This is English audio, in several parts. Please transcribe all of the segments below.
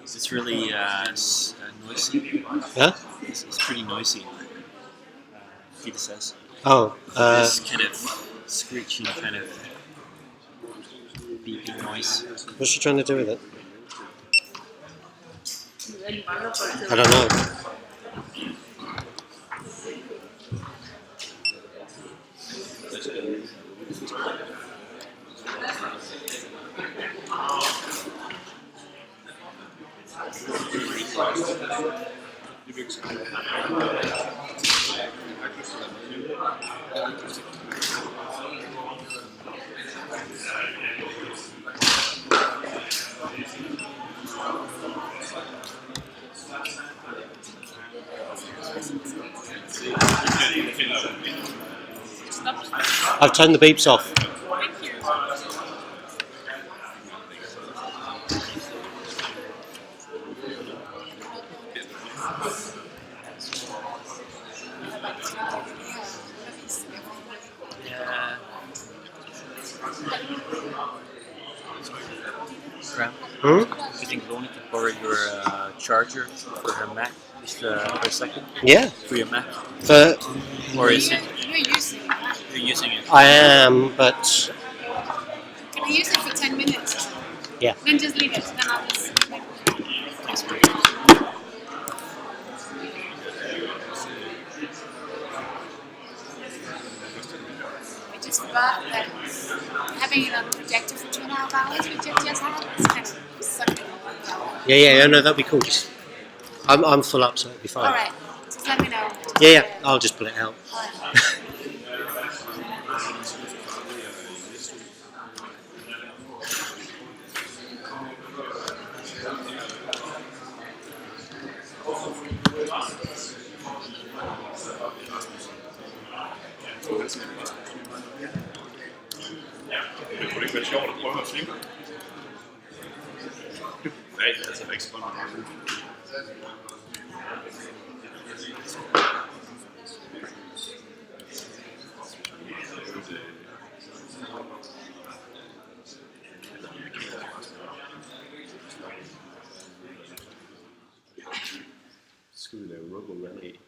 It's really noisy. Huh? It's pretty noisy. Peter says. Oh, This kind of screeching, kind of beeping noise. what's she trying to do with it? I don't know. I've turned the beeps off. Yeah. Graham, Hmm? you think Loni could borrow your charger for her Mac just for a second? Yeah. For your Mac? Or is it? You're using it. You're using it? I am, but Can I use it for 10 minutes? Yeah. Then just leave it. Then I'll just. That's great. I just thought that having it on the projector for 2.5 hours, which I just had, it's kind of sucking a lot. yeah, no, that'd be cool. I'm full up, so it'll be fine. All right. Just let me know. Yeah, I'll just pull it out. All right. Det kunne ikke være sjovt at prøve at flippe. Nej, altså ikke så meget. Skulle vi lave Robo Rally?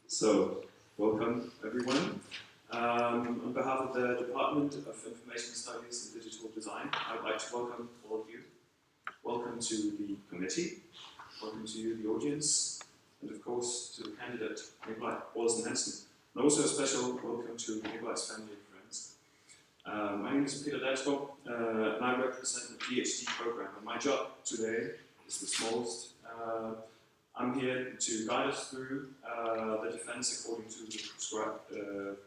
So, welcome everyone. On behalf of the Department of Information Studies and Digital Design, I'd like to welcome all of you. Welcome to the committee, welcome to you, the audience, and of course to the candidate, Nikolaj Olsen Hansen. And also a special welcome to Nikolaj's family and friends. My name is Peter Dalsgaard, and I represent the PhD program. And my job today is the smallest. I'm here to guide us through the defense according to the prescribed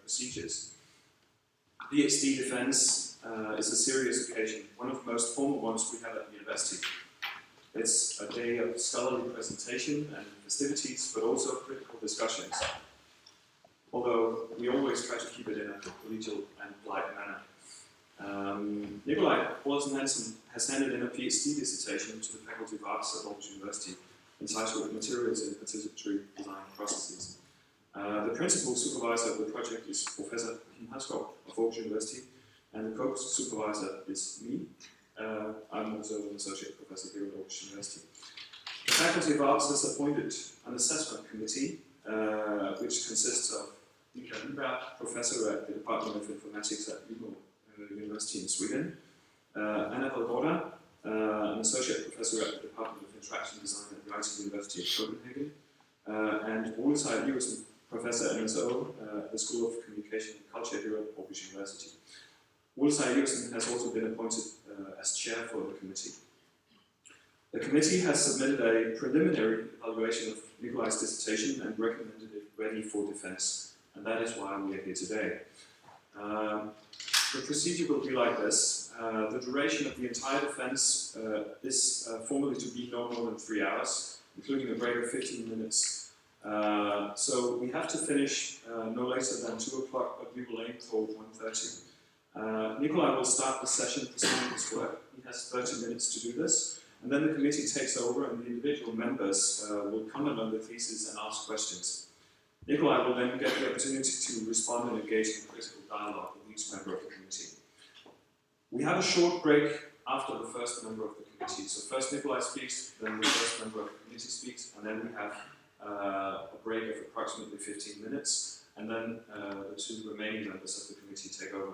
procedures. PhD defense is a serious occasion, one of the most formal ones we have at the university. It's a day of scholarly presentation and festivities, but also critical discussions, although we always try to keep it in a collegial and polite manner. Nikolai Olsen Hansen has handed in a PhD dissertation to the Faculty of Arts at Aarhus University entitled Materials in Participatory Design Processes. The principal supervisor of the project is Professor Kim Haskov of Aarhus University, and the co-supervisor is me. I'm also an associate professor here at Aarhus University. The Faculty of Arts has appointed an assessment committee, which consists of Mika Lundberg, professor at the Department of Informatics at Umeå University in Sweden, Anna Valgorda, an associate professor at the Department of Interaction Design at the IT University of Copenhagen, and Ole Sejer Iversen, professor at NSO, the School of Communication and Culture here at Aarhus University. Ole Sejer Iversen has also been appointed as chair for the committee. The committee has submitted a preliminary evaluation of Nikolai's dissertation and recommended it ready for defense, and that is why we are here today. The procedure will be like this. The duration of the entire defense is formally to be no more than 3 hours, including a break of 15 minutes. So we have to finish no later than 2 o'clock, but we will aim for 1:30. Nikolai will start the session presenting his work. He has 30 minutes to do this, and then the committee takes over and the individual members will comment on the thesis and ask questions. Nikolai will then get the opportunity to respond and engage in critical dialogue with each member of the committee. We have a short break after the first member of the committee. So first Nikolai speaks, then the first member of the committee speaks, and then we have a break of approximately 15 minutes, and then the 2 remaining members of the committee take over.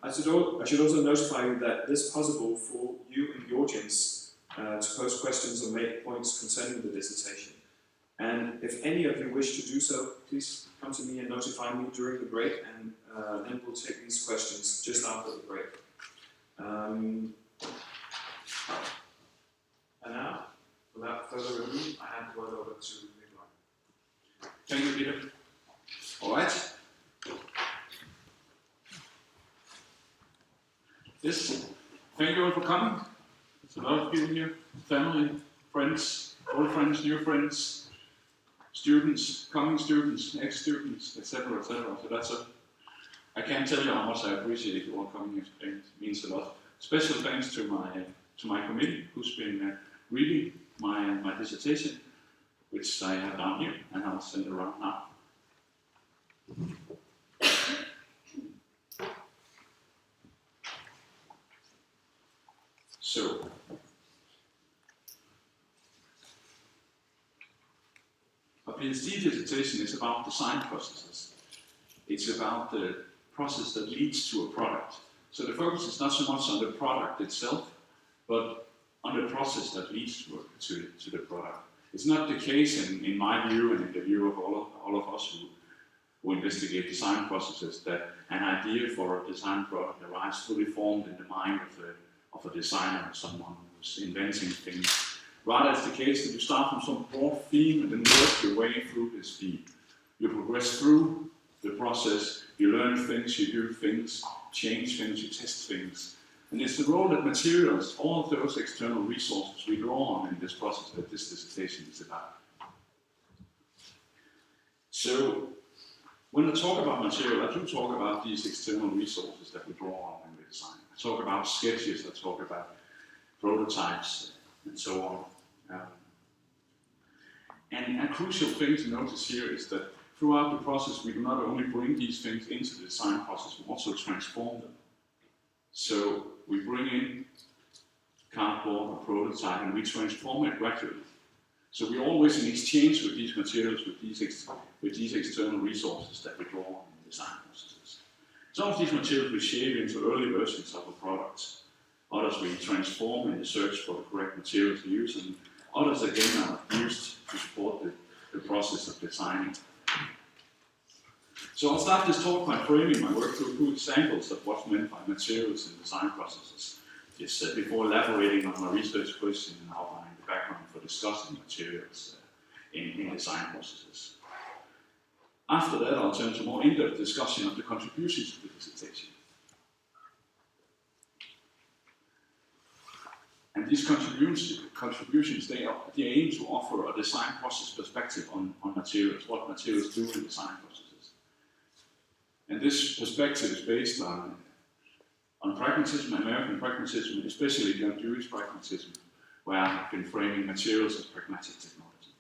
I should also notify you that it is possible for you in the audience to pose questions or make points concerning the dissertation. And if any of you wish to do so, please come to me and notify me during the break, and then we'll take these questions just after the break. And now, without further ado, I hand the word over to Nikolai. Thank you, Peter. All right. Yes, thank you all for coming. There's a lot of people here, family, friends, old friends, new friends, students, coming students, ex-students, etc., etc. So that's I can't tell you how much I appreciate you all coming here today. It means a lot. Special thanks to my committee, who's been reading my dissertation, which I have down here, and I'll send it around now. So, a PhD dissertation is about design processes. It's about the process that leads to a product. So the focus is not so much on the product itself, but on the process that leads to the product. It's not the case in my view and in the view of all of us who investigate design processes that an idea for a design product arrives fully formed in the mind of a designer or someone who's inventing things. Rather, it's the case that you start from some broad theme and then work your way through this theme. You progress through the process, you learn things, you do things, change things, you test things. And it's the role that materials, all of those external resources we draw on in this process that this dissertation is about. So, when I talk about material, I do talk about these external resources that we draw on in the design. I talk about sketches, I talk about prototypes, and so on. And a crucial thing to notice here is that throughout the process, we do not only bring these things into the design process, we also transform them. So we bring in cardboard or prototype and we transform it gradually. So we're always in exchange with these materials, with these external resources that we draw on in design processes. Some of these materials we shape into early versions of a product. Others we transform in the search for the correct material to use, and others again are used to support the process of designing. So I'll start this talk by framing my work through 2 examples of what's meant by materials in design processes, just before elaborating on my research question and outlining the background for discussing materials in design processes. After that, I'll turn to more in-depth discussion of the contributions to the dissertation. And these contributions they aim to offer a design process perspective on materials, what materials do in design processes. And this perspective is based on pragmatism, American pragmatism, especially John Dewey's pragmatism, where I've been framing materials as pragmatic technology.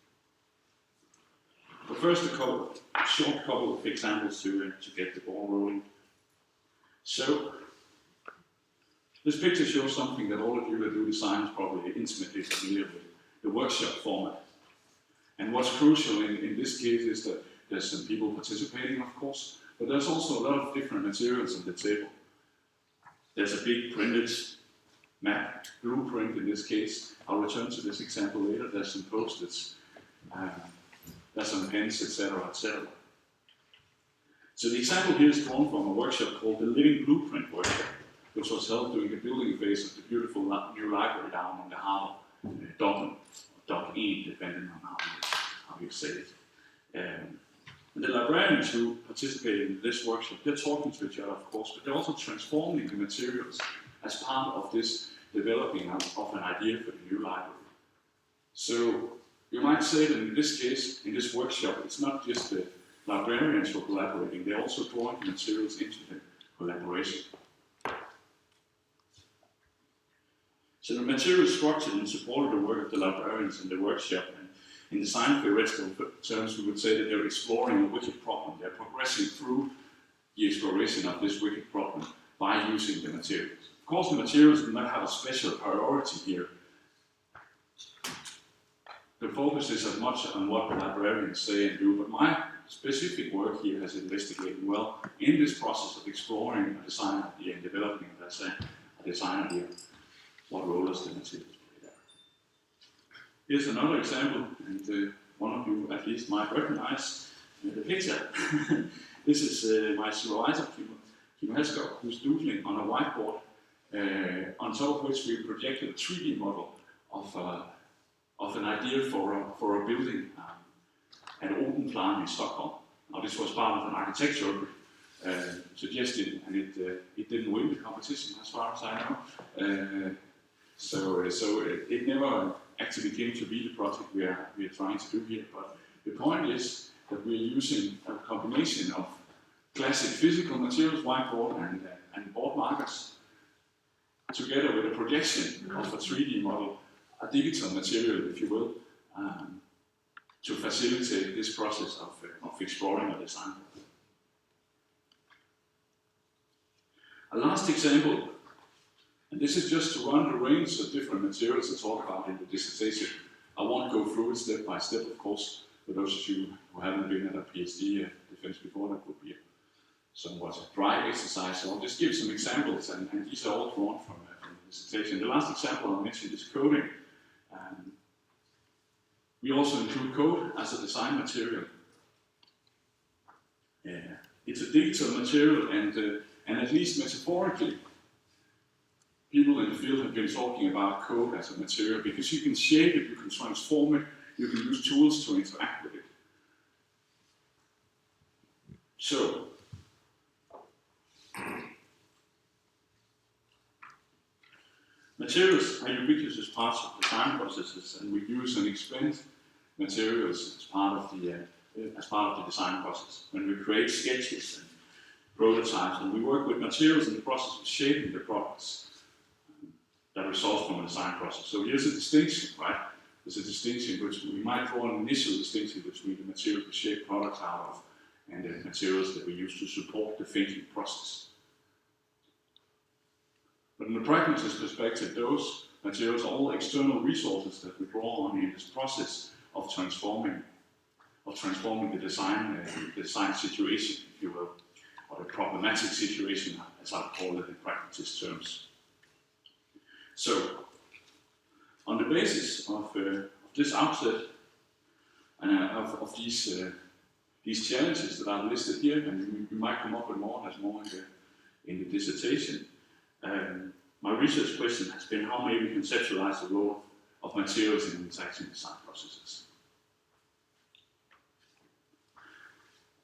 But first, a short couple of examples to get the ball rolling. So, this picture shows something that all of you that do design is probably intimately familiar with, the workshop format. And what's crucial in this case is that there's some people participating, of course, but there's also a lot of different materials on the table. There's a big printed map, blueprint in this case. I'll return to this example later. There's some post-its, there's some pens, etc., etc. So the example here is drawn from a workshop called the Living Blueprint Workshop, which was held during the building phase of the beautiful new library down on the harbour, Dublin, or Dublin, depending on how you say it. And the librarians who participated in this workshop, they're talking to each other, of course, but they're also transforming the materials as part of this developing of an idea for the new library. So you might say that in this case, in this workshop, it's not just the librarians who are collaborating, they're also drawing the materials into the collaboration. So the material is structured and supported the work of the librarians in the workshop. And in design theoretical terms, we would say that they're exploring a wicked problem. They're progressing through the exploration of this wicked problem by using the materials. Of course, the materials do not have a special priority here. The focus is as much on what the librarians say and do, but my specific work here has investigated well in this process of exploring a design idea and developing, let's say, a design idea. What role does the materials play there? Here's another example, and one of you at least might recognize the picture. This is my supervisor, Kim Hesgaard, who's doodling on a whiteboard, on top of which we projected a 3D model of an idea for a building at Odenplan in Stockholm. Now, this was part of an architectural suggestion, and it didn't win the competition, as far as I know. So it never actually came to be the project we are trying to do here. But the point is that we are using a combination of classic physical materials, whiteboard and board markers, together with a projection of a 3D model, a digital material, if you will, to facilitate this process of exploring a design. A last example, and this is just to run the range of different materials to talk about in the dissertation. I won't go through it step by step, of course. For those of you who haven't been at a PhD defense before, that would be a somewhat dry exercise. So I'll just give some examples, and these are all drawn from the dissertation. The last example I'll mention is coding. We also include code as a design material. It's a digital material, and at least metaphorically, people in the field have been talking about code as a material because you can shape it, you can transform it, you can use tools to interact with it. So, materials are ubiquitous as parts of design processes, and we use and expand materials as part of the design process. When we create sketches and prototypes, and we work with materials in the process of shaping the products that result from a design process. So here's a distinction, right? There's a distinction which we might draw an initial distinction between the material we shape products out of and the materials that we use to support the thinking process. But from the pragmatist perspective, those materials are all external resources that we draw on in this process of transforming the design situation, if you will, or the problematic situation, as I call it in pragmatist terms. So, on the basis of this outset and of these challenges that are listed here, and we might come up with more. There's more in the dissertation. My research question has been how may we conceptualize the role of materials in interaction design processes.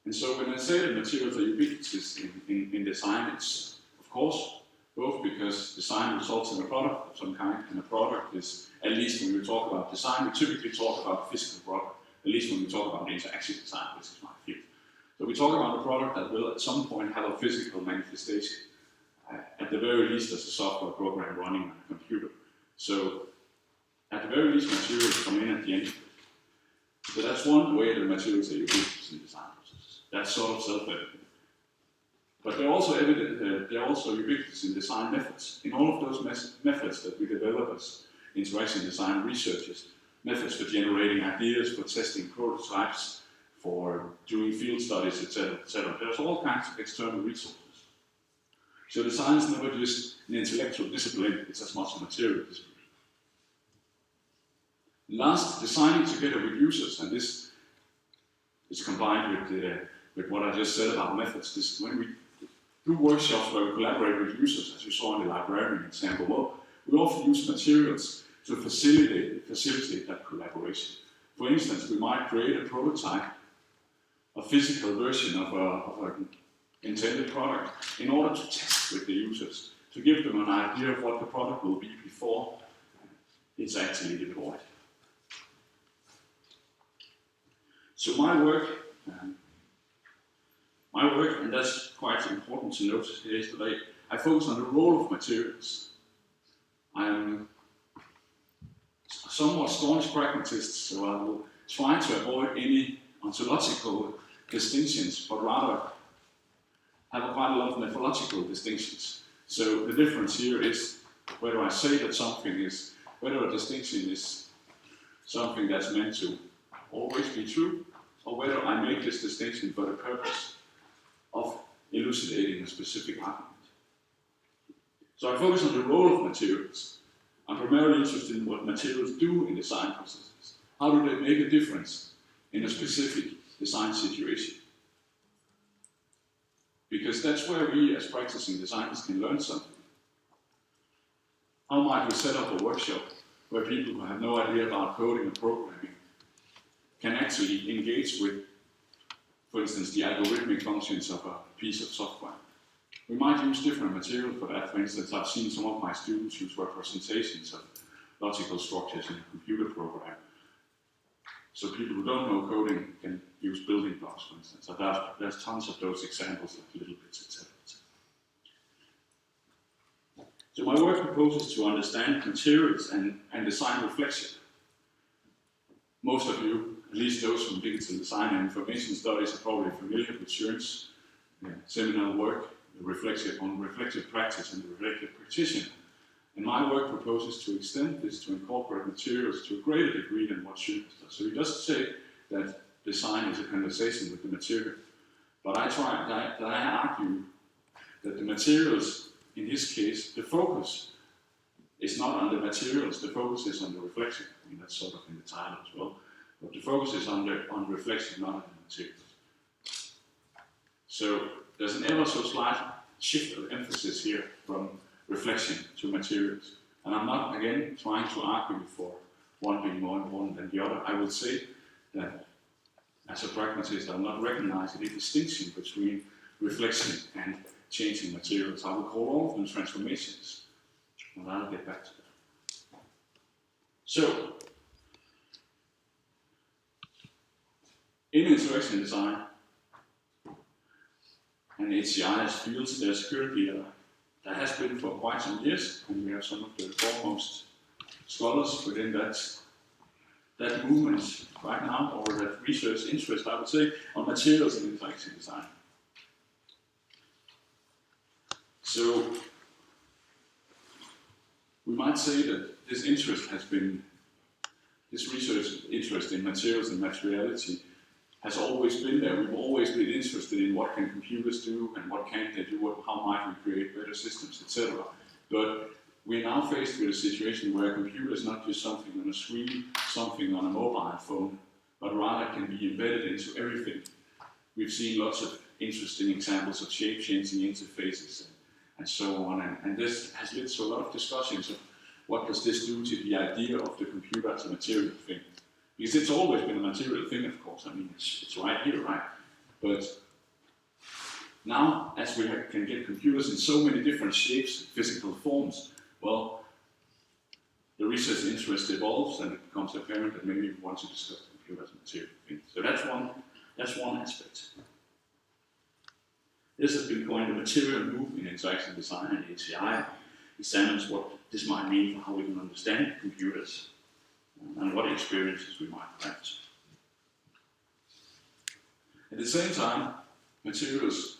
And so when I say that materials are ubiquitous in design, it's of course both because design results in a product of some kind, and a product is, at least when we talk about design, we typically talk about a physical product, at least when we talk about interaction design, which is my field. So we talk about a product that will at some point have a physical manifestation, at the very least as a software program running on a computer. So at the very least, materials come in at the end. So that's one way that materials are ubiquitous in design processes. That's sort of self-evident. But they're also evident, they're also ubiquitous in design methods. In all of those methods that we develop as interaction design researchers, methods for generating ideas, for testing prototypes, for doing field studies, etc., etc. There's all kinds of external resources. So design is never just an intellectual discipline, it's as much a material discipline. Last, designing together with users, and this is combined with what I just said about methods. When we do workshops where we collaborate with users, as you saw in the librarian example, well, we often use materials to facilitate that collaboration. For instance, we might create a prototype, a physical version of an intended product, in order to test with the users, to give them an idea of what the product will be before it's actually deployed. So my work, and that's quite important to notice here today, I focus on the role of materials. I am a somewhat staunch pragmatist, so I will try to avoid any ontological distinctions, but rather have quite a lot of methodological distinctions. So the difference here is whether I say that something is, whether a distinction is something that's meant to always be true, or whether I make this distinction for the purpose of elucidating a specific argument. So I focus on the role of materials. I'm primarily interested in what materials do in design processes. How do they make a difference in a specific design situation? Because that's where we as practicing designers can learn something. How might we set up a workshop where people who have no idea about coding and programming can actually engage with, for instance, the algorithmic functions of a piece of software? We might use different material for that. For instance, I've seen some of my students use representations of logical structures in a computer program. So people who don't know coding can use building blocks, for instance. So there's tons of those examples, like little bits, etc. So my work proposes to understand materials and design reflection. Most of you, at least those from digital design and information studies, are probably familiar with Schoen's seminal work, the reflective practice and the reflective practitioner. And my work proposes to extend this to incorporate materials to a greater degree than what Schoen does. So he doesn't say that design is a conversation with the material, but I argue that the materials, in his case, the focus is not on the materials, the focus is on the reflection. I mean, that's sort of in the title as well. But the focus is on reflection, not on the materials. So there's an ever so slight shift of emphasis here from reflection to materials. And I'm not, again, trying to argue for one being more important than the other. I would say that as a pragmatist, I will not recognize any distinction between reflection and changing materials. I will call all of them transformations, and I'll get back to that. So, in interaction design and HCI as fields, there's currently that has been for quite some years, and we have some of the foremost scholars within that movement right now, or that research interest, I would say, on materials and interaction design. So we might say that this interest has been, this research interest in materials and materiality has always been there. We've always been interested in what can computers do and what can't they do, how might we create better systems, etc. But we're now faced with a situation where a computer is not just something on a screen, something on a mobile phone, but rather can be embedded into everything. We've seen lots of interesting examples of shape-changing interfaces and so on, and this has led to a lot of discussions of what does this do to the idea of the computer as a material thing? Because it's always been a material thing, of course. I mean, it's right here, right? But now, as we can get computers in so many different shapes, physical forms, well, the research interest evolves and it becomes apparent that maybe we want to discuss the computer as a material thing. So that's one aspect. This has been coined a material move in interaction design, and HCI examines what this might mean for how we can understand computers and what experiences we might have. At the same time, materials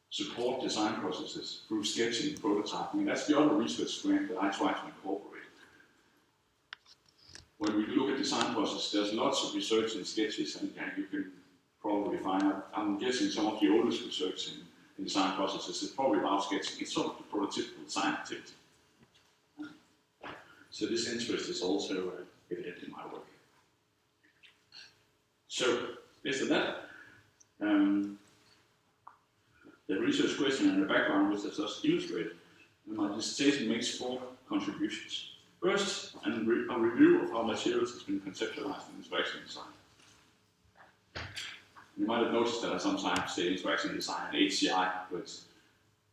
support design processes through sketching and prototyping. That's the other research strand that I try to incorporate. When we look at design processes, there's lots of research in sketches, and you can probably find out, I'm guessing some of the oldest research in design processes is probably about sketching. It's sort of the prototypical design activity. So this interest is also evident in my work. So, based on that, the research question and the background, which I just illustrated, my dissertation makes 4 contributions. First, a review of how materials has been conceptualized in interaction design. You might have noticed that I sometimes say interaction design and HCI, but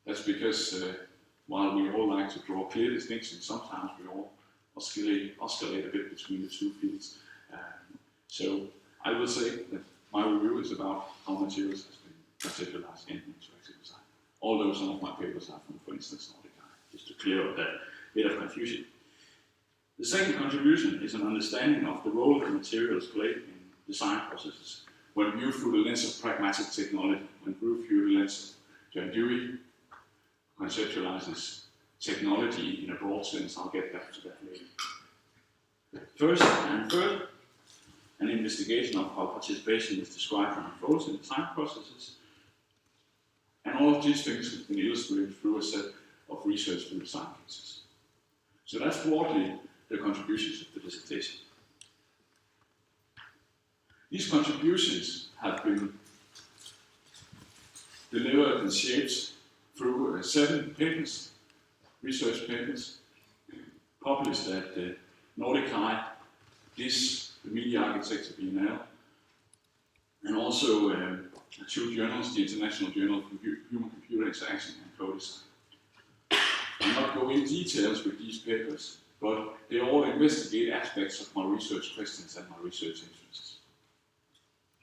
that's because while we all like to draw clear distinctions, sometimes we all oscillate a bit between the two fields. So I will say that my review is about how materials has been conceptualized in interactive design. Although some of my papers are from, for instance, Nordic Eye, just to clear up that bit of confusion. The second contribution is an understanding of the role that materials play in design processes when viewed through the lens of pragmatic technology, when viewed through the lens of John Dewey conceptualizes technology in a broad sense. I'll get back to that later. First and third, an investigation of how participation is described and unfolds in design processes. And all of these things have been illustrated through a set of research through design cases. So that's broadly the contributions of the dissertation. These contributions have been delivered and shaped through 7 papers, research papers, published at the Nordic Eye, the Media Architecture Biennale, and also 2 journals, the International Journal of Human-Computer Interaction and Co-Design. I'll not go in details with these papers, but they all investigate aspects of my research questions and my research interests.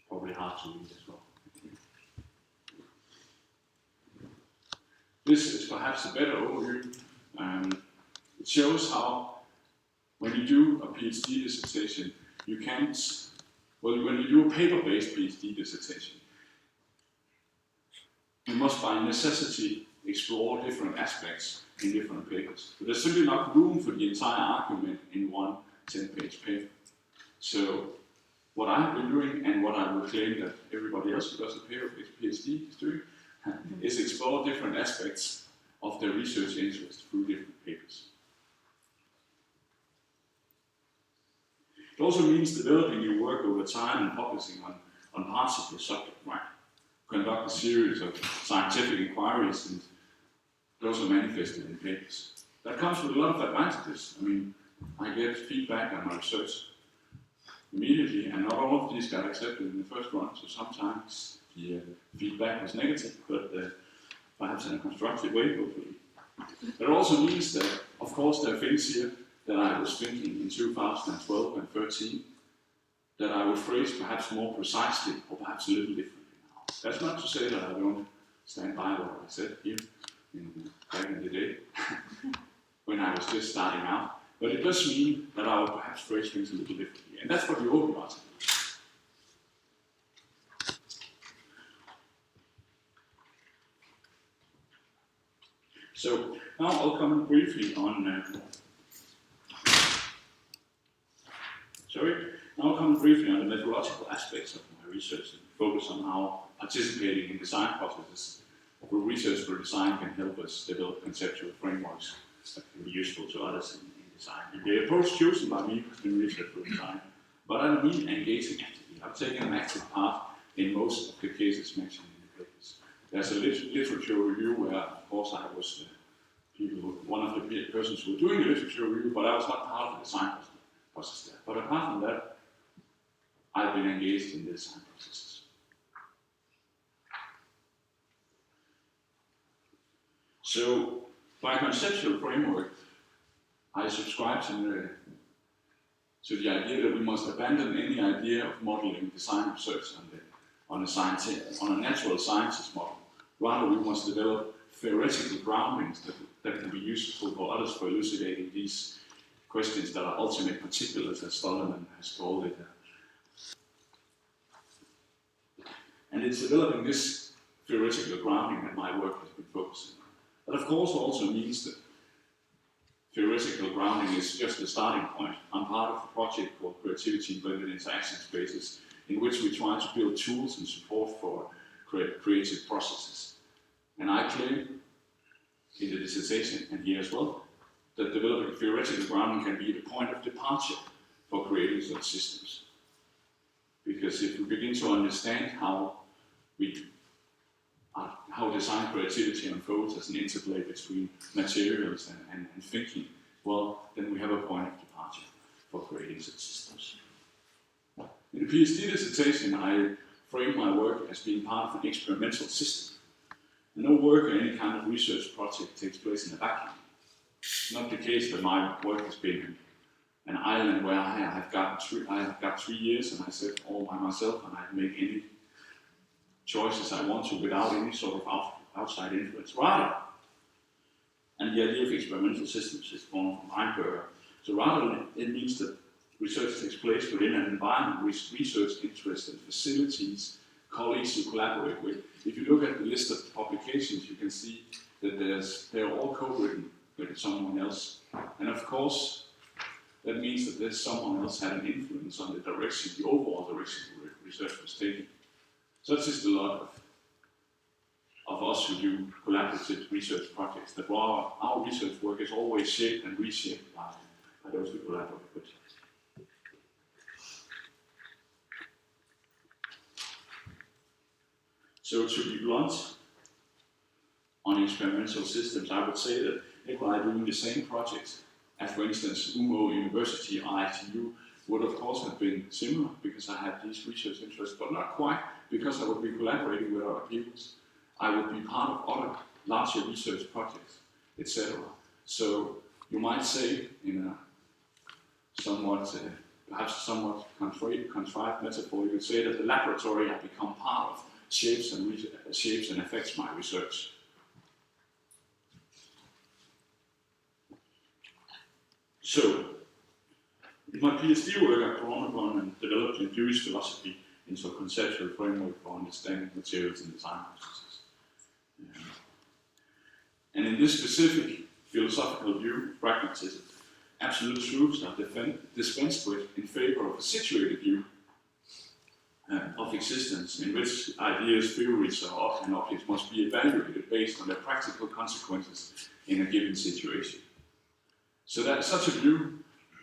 Probably hard to read as well. This is perhaps a better overview. It shows how, when you do a PhD dissertation, you can't, well, when you do a paper-based PhD dissertation, you must by necessity explore different aspects in different papers. But there's simply not room for the entire argument in one 10-page paper. So what I have been doing, and what I will claim that everybody else who does a PhD is doing, is explore different aspects of their research interest through different papers. It also means developing your work over time and publishing on parts of your subject, right? Conduct a series of scientific inquiries, and those are manifested in papers. That comes with a lot of advantages. I mean, I get feedback on my research immediately, and not all of these got accepted in the first run, so sometimes the feedback was negative, but perhaps in a constructive way, hopefully. But it also means that, of course, there are things here that I was thinking in 2012 and 2013 that I would phrase perhaps more precisely, or perhaps a little differently now. That's not to say that I don't stand by what I said here back in the day, when I was just starting out, but it does mean that I would perhaps phrase things a little differently, and that's what the open article is. So now I'll comment briefly on the methodological aspects of my research and focus on how participating in design processes through research for design can help us develop conceptual frameworks that can be useful to others in design. And the approach chosen by me has been research for design, but I don't mean engaging actively. I've taken an active part in most of the cases mentioned in the papers. There's a literature review where, of course, I was one of the persons who were doing the literature review, but I was not part of the design process there. But apart from that, I've been engaged in the design processes. So, by conceptual framework, I subscribe to the idea that we must abandon any idea of modeling design research on a natural sciences model. Rather, we must develop theoretical groundings that can be useful for others for elucidating these questions that are ultimate particulars, as Stollerman has called it. And it's developing this theoretical grounding that my work has been focusing on. That of course also means that theoretical grounding is just the starting point. I'm part of a project called Creativity in Blended Interaction Spaces, in which we try to build tools and support for creative processes. And I claim in the dissertation and here as well, that developing theoretical grounding can be the point of departure for creating such systems. Because if we begin to understand how design creativity unfolds as an interplay between materials and thinking, well, then we have a point of departure for creating such systems. In the PhD dissertation, I frame my work as being part of an experimental system. No work or any kind of research project takes place in a vacuum. It's not the case that my work has been an island where I have got 3 years and I sit all by myself and I make any choices I want to without any sort of outside influence. Rather, and the idea of experimental systems is born from Heinberger. So rather, it means that research takes place within an environment with research interests and facilities, colleagues you collaborate with. If you look at the list of publications, you can see that they're all co-written with someone else. And of course, that means that there's someone else had an influence on the direction, the overall direction research was taking. Such is the lot of us who do collaborative research projects, that our research work is always shaped and reshaped by those we collaborate with. So to be blunt on experimental systems, I would say that if I doing the same project at, for instance, UMO University or ITU, would of course have been similar because I had these research interests, but not quite because I would be collaborating with other people. I would be part of other larger research projects, etc. So you might say, in a somewhat, perhaps somewhat contrived metaphor, you would say that the laboratory had become part of shapes and affects my research. So, in my PhD work, I've drawn upon and developed Dewey's philosophy into a conceptual framework for understanding materials and design processes. And in this specific philosophical view, pragmatism, absolute truths are dispensed with in favor of a situated view of existence, in which ideas, theories, and objects must be evaluated based on their practical consequences in a given situation. So that such a view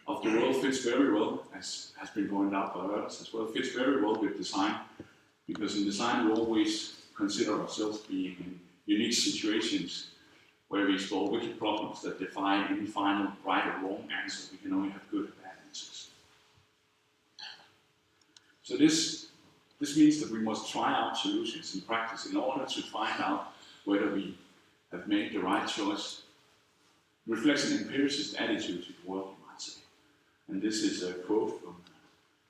of the world fits very well, as has been pointed out by others as well, fits very well with design, because in design we always consider ourselves being in unique situations where we explore wicked problems that defy any final right or wrong answer. We can only have good or bad answers. So this means that we must try out solutions in practice in order to find out whether we have made the right choice. Reflects an empiricist attitude to the world, you might say. And this is a quote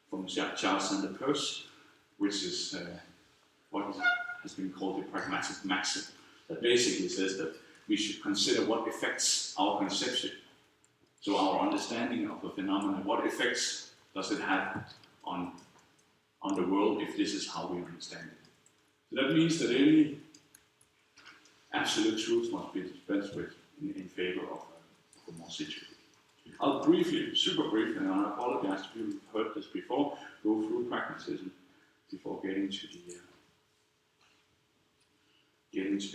from Charles Sander Peirce, which is what has been called the pragmatic maxim, that basically says that we should consider what affects our conception, so our understanding of a phenomenon, what effects does it have on the world if this is how we understand it. So that means that any absolute truth must be dispensed with in favor of a more situated. I'll briefly, super briefly, and I apologize to people who've heard this before, go through pragmatism before getting to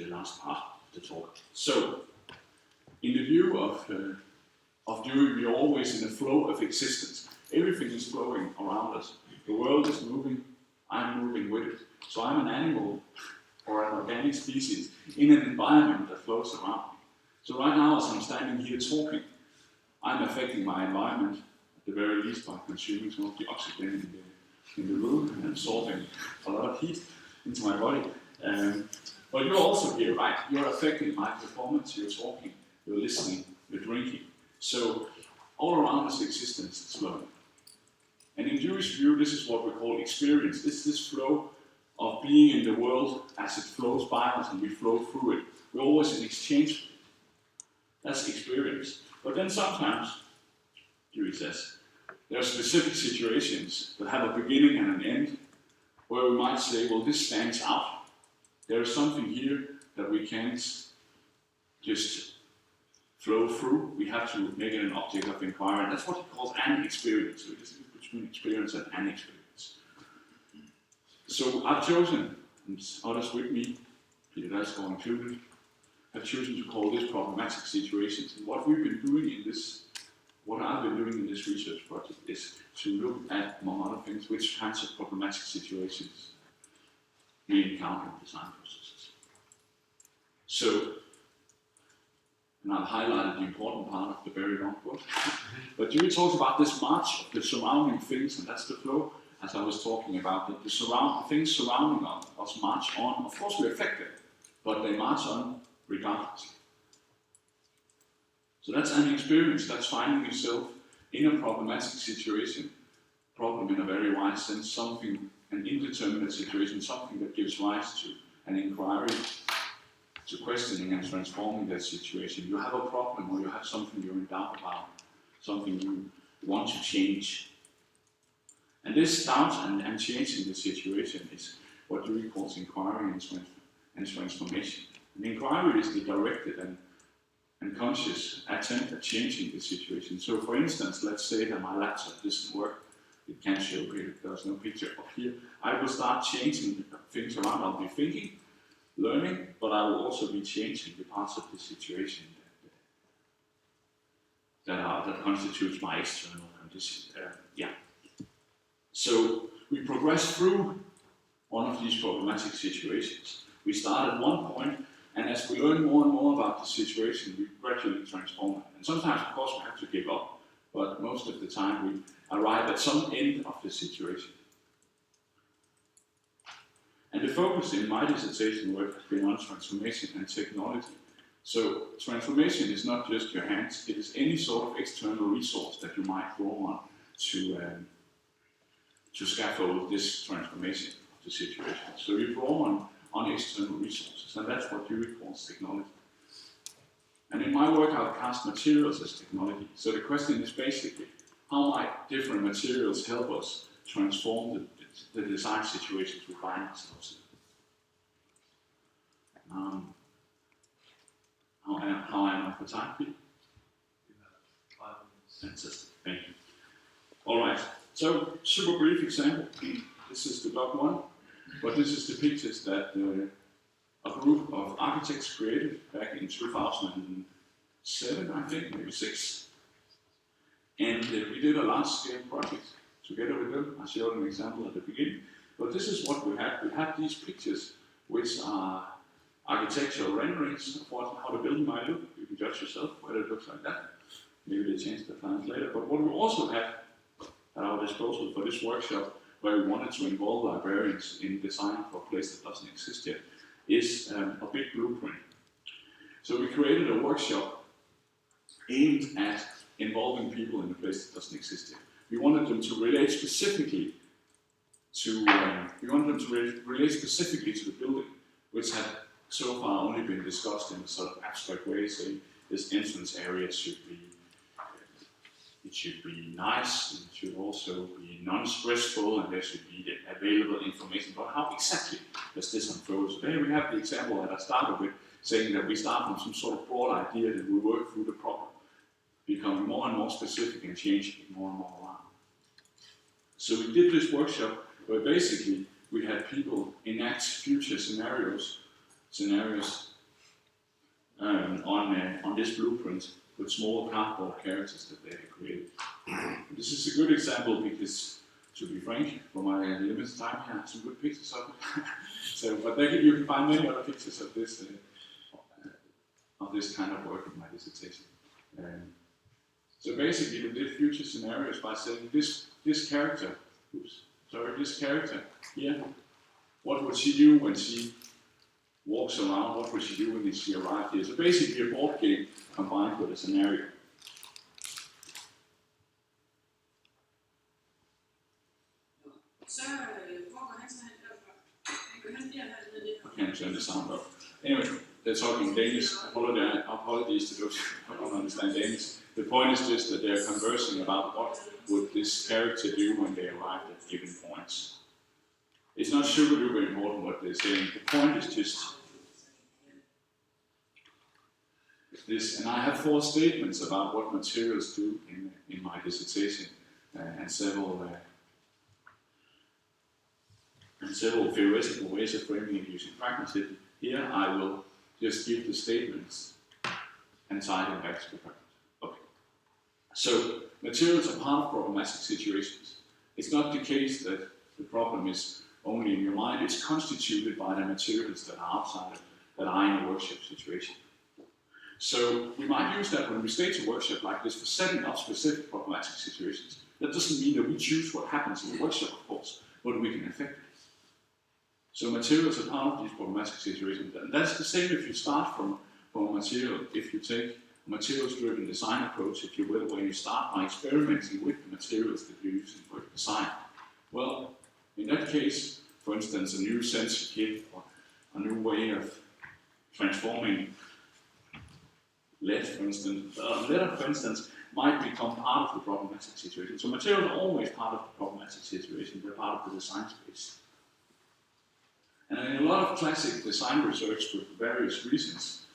the last part of the talk. So, in the view of Dewey, we are always in a flow of existence. Everything is flowing around us. The world is moving, I'm moving with it. So I'm an animal or an organic species in an environment that flows around me. So right now, as I'm standing here talking, I'm affecting my environment, at the very least by consuming some of the oxygen in the room and absorbing a lot of heat into my body. But you're also here, right? You're affecting my performance, you're talking, you're listening, you're drinking. So all around us existence is flowing. And in Jewish view, this is what we call experience. It's this flow of being in the world as it flows by us and we flow through it. We're always in exchange. That's experience. But then sometimes, Dewey says, there are specific situations that have a beginning and an end where we might say, well, this stands out. There is something here that we can't just flow through. We have to make it an object of inquiry. That's what he calls an experience. So it is between experience and an experience. So I've chosen, and others with me, Peter Dalsgaard included, have chosen to call this problematic situations. And what we've been doing in this, what I've been doing in this research project is to look at, among other things, which kinds of problematic situations we encounter in design processes. So, and I've highlighted the important part of the very long book. But Dewey talks about this march of the surrounding things, and that's the flow, as I was talking about, that the things surrounding us march on. Of course, we affect them, but they march on regardless. So that's an experience, that's finding yourself in a problematic situation, problem in a very wide sense, something, an indeterminate situation, something that gives rise to an inquiry, to questioning and transforming that situation. You have a problem or you have something you're in doubt about, something you want to change. And this doubt and changing the situation is what Dewey calls inquiry and transformation. And inquiry is the directed and conscious attempt at changing the situation. So for instance, let's say that my laptop doesn't work. It can't show here, there's no picture up here. I will start changing things around. I'll be thinking, learning, but I will also be changing the parts of the situation that constitutes my external condition. So we progress through one of these problematic situations. We start at one point, and as we learn more and more about the situation, we gradually transform it. And sometimes, of course, we have to give up, but most of the time we arrive at some end of the situation. And the focus in my dissertation work has been on transformation and technology. So transformation is not just your hands, it is any sort of external resource that you might draw on to scaffold this transformation of the situation. So you draw on external resources, and that's what Dewey calls technology. And in my work, I've cast materials as technology. So the question is basically, how might different materials help us transform the design situations we find ourselves in? How am I for time, Peter? Fantastic, thank you. All right, so super brief example. This is the block one, but this is the pictures that a group of architects created back in 2007, I think, maybe 6. And we did a large-scale project together with them. I showed an example at the beginning. But this is what we had. We had these pictures, which are architectural renderings of how the building might look. You can judge yourself whether it looks like that. Maybe they change the plans later. But what we also had at our disposal for this workshop, where we wanted to involve librarians in design for a place that doesn't exist yet, is a big blueprint. So we created a workshop aimed at involving people in a place that doesn't exist yet. We wanted them to relate specifically to the building, which had so far only been discussed in a sort of abstract way, saying this entrance area should be nice, it should also be non-stressful, and there should be the available information. But how exactly does this unfold? So there we have the example that I started with, saying that we start from some sort of broad idea that we work through the problem, becoming more and more specific and changing it more and more around. So we did this workshop where basically we had people enact future scenarios on this blueprint with small cardboard characters that they had created. This is a good example because, to be frank, for my limited time here, I have some good pictures of it. But you can find many other pictures of this this kind of work in my dissertation. So basically, we did future scenarios by saying this character, this character here, what would she do when she walks around? What would she do when she arrives here? So basically, a board game combined with a scenario. I can't turn the sound off. Anyway, they're talking Danish. Apologies to those who don't understand Danish. The point is just that they're conversing about what would this character do when they arrive at given points. It's not super duper important what they're saying. The point is just this, and I have 4 statements about what materials do in my dissertation, and several theoretical ways of framing it using pragmatism. Here I will just give the statements and tie them back to the pragmatism. Okay. So materials are part of problematic situations. It's not the case that the problem is only in your mind. It's constituted by the materials that are outside, that are in a workshop situation. So we might use that when we stage a workshop like this for setting up specific problematic situations. That doesn't mean that we choose what happens in the workshop, of course, but we can affect it. So materials are part of these problematic situations. And that's the same if you start from a material. If you take a materials-driven design approach, if you will, where you start by experimenting with the materials that you're using for design. Well, in that case, for instance, a new sensor kit or a new way of transforming lead, for instance, might become part of the problematic situation. So materials are always part of the problematic situation. They're part of the design space. And in a lot of classic design research, for various reasons,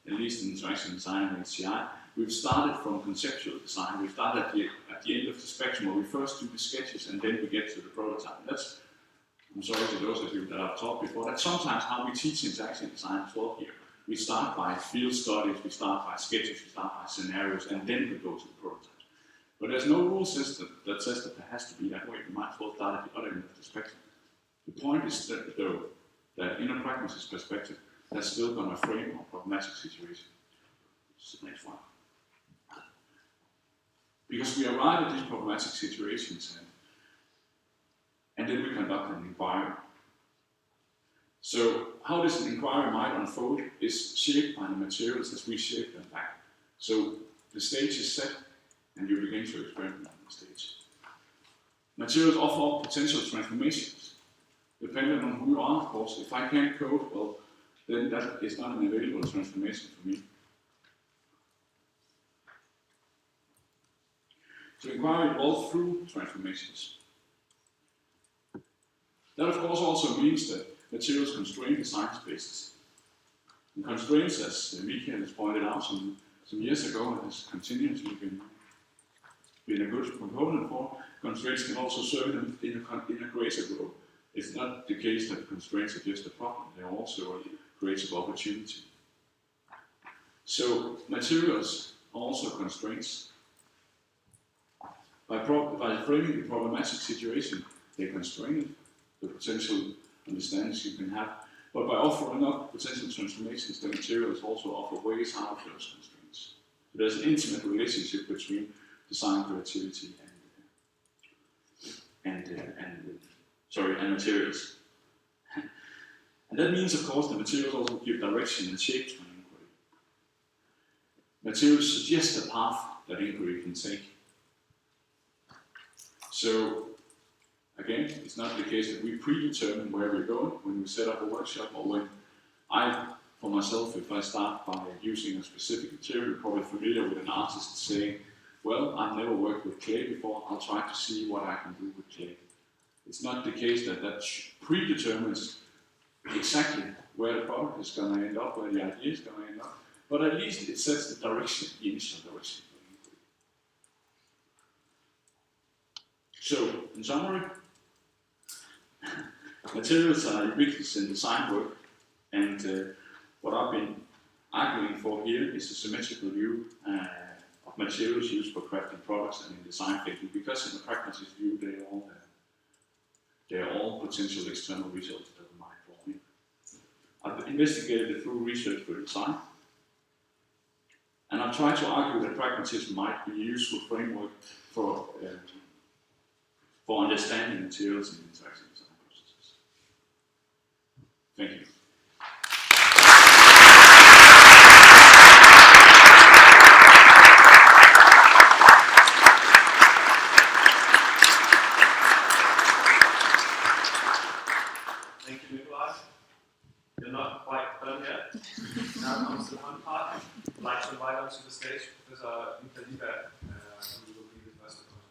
at least in interaction design and HCI, we've started from conceptual design. We've started at the end of the spectrum where we first do the sketches and then we get to the prototype. And that's, I'm sorry to those of you that I've taught before, that's sometimes how we teach interaction design as well here. We start by field studies, we start by sketches, we start by scenarios, and then we go to the prototype. But there's no rule system that says that there has to be that way. We might as well start at the other end of the spectrum. The point is that, though, that in a pragmatist perspective, that's still going to frame a problematic situation. This is the next one. Because we arrive at these problematic situations and then we conduct an inquiry. So how this inquiry might unfold is shaped by the materials as we shape them back. So the stage is set and you begin to experiment on the stage. Materials offer up potential transformations. Depending on who you are, of course. If I can't code, well, then that is not an available transformation for me. So inquiry involves through transformations. That, of course, also means that materials constrain design spaces. And constraints, as Mikael has pointed out some years ago, and has continuously been a good component for, constraints can also serve in a greater role. It's not the case that constraints are just a problem, they're also a creative opportunity. So materials are also constraints. By framing the problematic situation, they constrain the potential understandings you can have. But by offering up potential transformations, the materials also offer ways out of those constraints. So there's an intimate relationship between design creativity and materials. And that means, of course, the materials also give direction and shape to an inquiry. Materials suggest a path that inquiry can take. So, again, it's not the case that we predetermine where we're going when we set up a workshop, or when for myself, if I start by using a specific material, you're probably familiar with an artist saying, well, I've never worked with clay before, I'll try to see what I can do with clay. It's not the case that predetermines exactly where the product is going to end up, where the idea is going to end up, but at least it sets the direction, the initial direction. So, in summary, materials are ubiquitous in design work, and what I've been arguing for here is a symmetrical view of materials used for crafting products and in design thinking, because in the pragmatist view, they are all potential external results that we might draw in. I've investigated it through research for design, And I'm trying to argue that pragmatism might be a useful framework for understanding materials and interaction design processes. Thank you. Thank you, Nikolai. You're not quite done yet. Now comes the fun part. I'd like to invite onto the stage Professor Mika Lieberg, who will be the first one.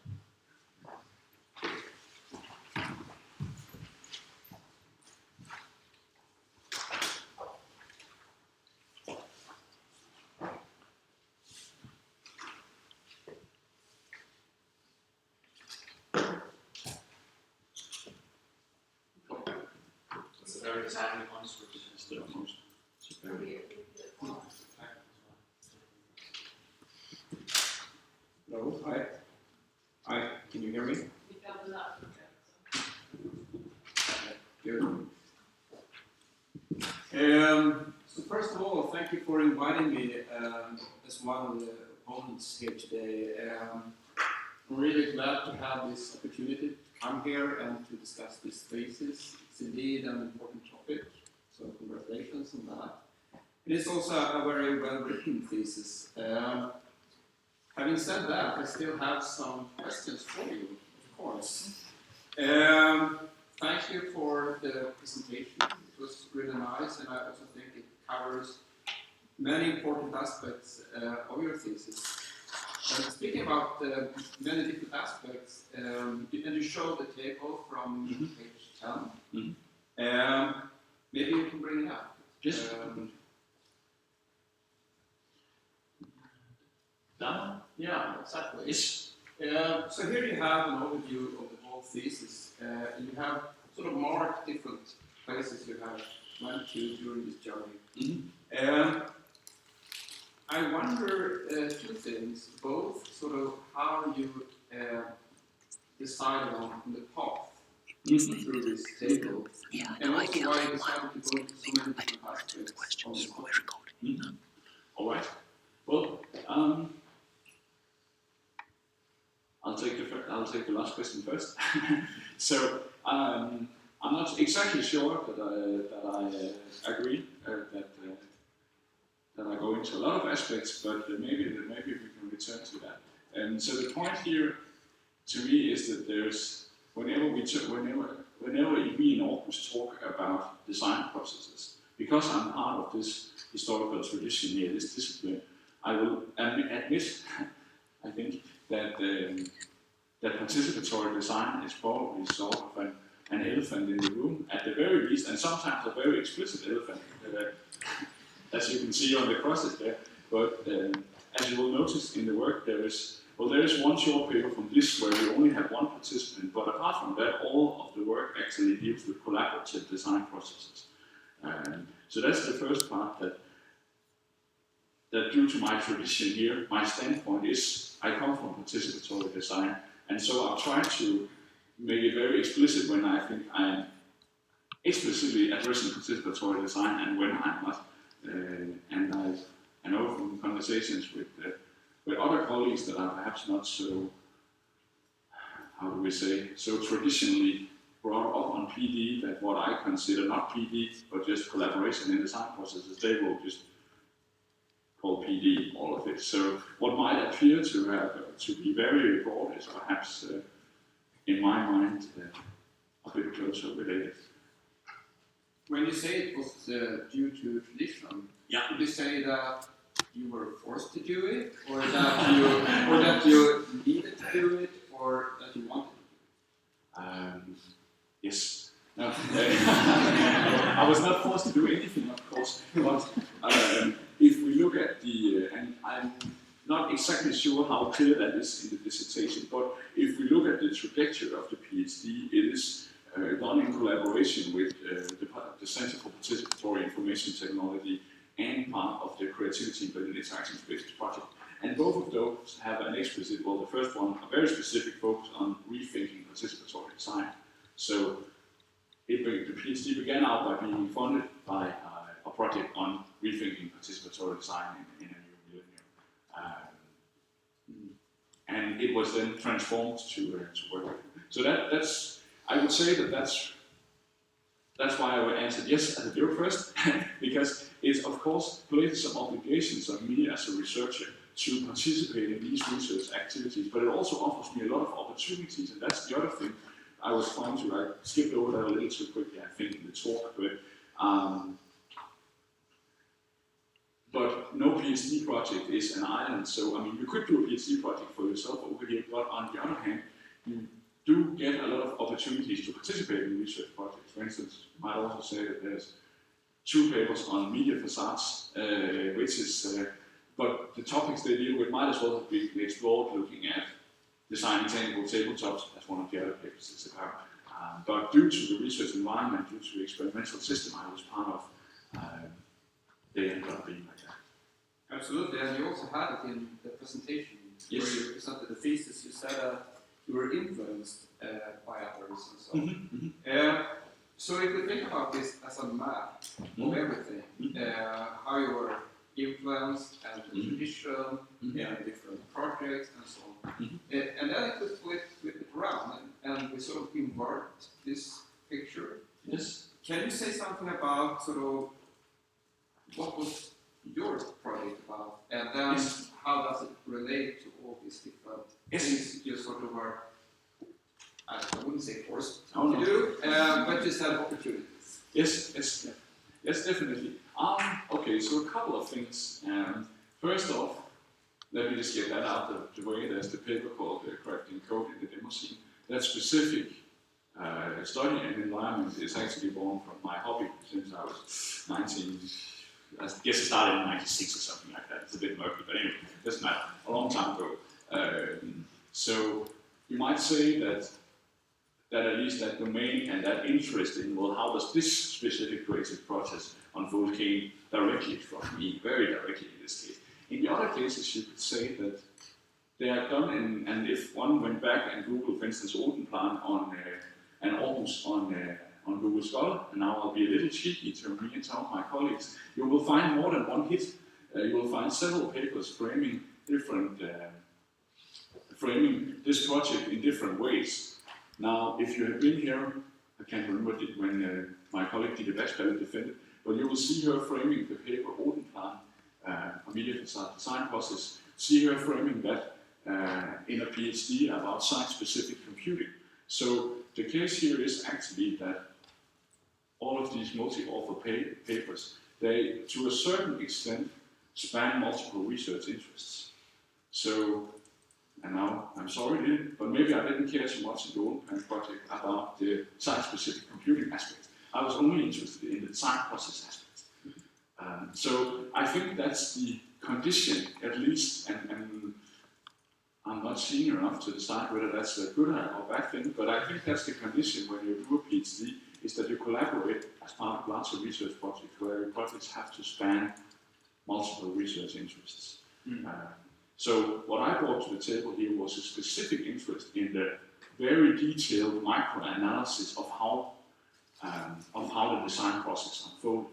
It's a very timely one, which is still most. Hello, hi. Hi, can you hear me? Good. So first of all, thank you for inviting me as one of the opponents here today. I'm really glad to have this opportunity to come here and to discuss this thesis. It's indeed an important topic, so congratulations on that. It is also a very well-written thesis. Having said that, I still have some questions for you, of course. Thank you for the presentation. It was really nice, and I also think it covers many important aspects of your thesis. Speaking about many different aspects, and you showed the table from page 10. Maybe you can bring it up. Yes. Done? Yeah, exactly. Yes. So here you have an overview of the whole thesis. And you have sort of marked different places you have went to during this journey. I wonder two things, both sort of how you decided on the path through this table, and also why you decided to go into so many different aspects of the path. All right. Well, I'll take the last question first. So I'm not exactly sure that I agree that I go into a lot of aspects, but maybe we can return to that. And so the point here, to me, is that there's whenever we in Aarhus talk about design processes, because I'm part of this historical tradition here, this discipline, I will admit, I think, that participatory design is probably sort of an elephant in the room, at the very least, and sometimes a very explicit elephant, as you can see on the crosses there. But as you will notice in the work, there is one short paper from Bliss where we only have one participant, but apart from that, all of the work actually deals with collaborative design processes. So that's the first part, that due to my tradition here, my standpoint is I come from participatory design, and so I'll try to make it very explicit when I think I'm explicitly addressing participatory design and when I'm not. And I know from conversations with other colleagues that are perhaps not so, how do we say, so traditionally brought up on PD, that what I consider not PD, but just collaboration in design processes, they will just call PD all of it. So what might appear to be very broad is perhaps, in my mind, a bit closer related. When you say it was due to tradition, would you say that you were forced to do it, or that you needed to do it, or that you wanted to do it? Yes. No. I was not forced to do anything, of course. But if we look at and I'm not exactly sure how clear that is in the dissertation, but if we look at the trajectory of the PhD, it is done in collaboration with the Center for Participatory Information Technology and part of the Creativity Embedded Interaction Spaces project. And both of those have an explicit, well, the first one, a very specific focus on rethinking participatory design. So the PhD began out by being funded by a project on rethinking participatory design in a new millennium. And it was then transformed to work. So that's I would say that's why I would answer yes at the very first, because it of course places some obligations on me as a researcher to participate in these research activities, but it also offers me a lot of opportunities, and that's the other thing I was trying to, I skipped over that a little too quickly, I think, in the talk, but no PhD project is an island, so I mean, you could do a PhD project for yourself over here, but on the other hand, you do get a lot of opportunities to participate in research projects. For instance, you might also say that there's 2 papers on media facades, which is, but the topics they deal with might as well have been explored looking at designing technical tabletops, as one of the other papers is about. But due to the research environment, due to the experimental system I was part of, they ended up being like that. Absolutely, and you also had it in the presentation Yes. where you presented the thesis. You said that you were influenced by others and so on. So if we think about this as a map of everything, how you were influenced and the tradition and different projects and so on, and then if we flip it around and we sort of invert this picture, Yes. can you say something about sort of what was your project about, and then how does it relate to all these different things you sort of were, I wouldn't say forced to do, but just had opportunities? Yes, definitely. Okay, so a couple of things. First off, let me just get that out of the way. There's the paper called Crafting Code in the Demo Scene. That specific study and environment is actually born from my hobby since I was 19. I guess it started in 96 or something like that. It's a bit murky, but anyway, it doesn't matter. A long time ago. So you might say that at least that domain and that interest in, well, how does this specific creative process unfold came directly from me, very directly in this case. In the other cases, you could say that they are done, and if one went back and Googled, for instance, Odenplan on and Aarhus on Google Scholar, and now I'll be a little cheeky to me and some of my colleagues, you will find more than one hit. You will find several papers framing this project in different ways. Now, if you have been here, I can't remember when my colleague Ditte Bachspal defended, but you will see her framing the paper Odenplan, a media facade design process, see her framing that in a PhD about site-specific computing. So the case here is actually that all of these multi-author papers, they, to a certain extent, span multiple research interests. So, and now, I'm sorry, but maybe I didn't care so much in the Odenplan project about the site-specific computing aspect. I was only interested in the design process aspect. So I think that's the condition, at least, and I'm not senior enough to decide whether that's a good or bad thing, but I think that's the condition when you do a PhD, is that you collaborate as part of larger research projects, where your projects have to span multiple research interests. So what I brought to the table here was a specific interest in the very detailed micro-analysis of how the design process unfolded,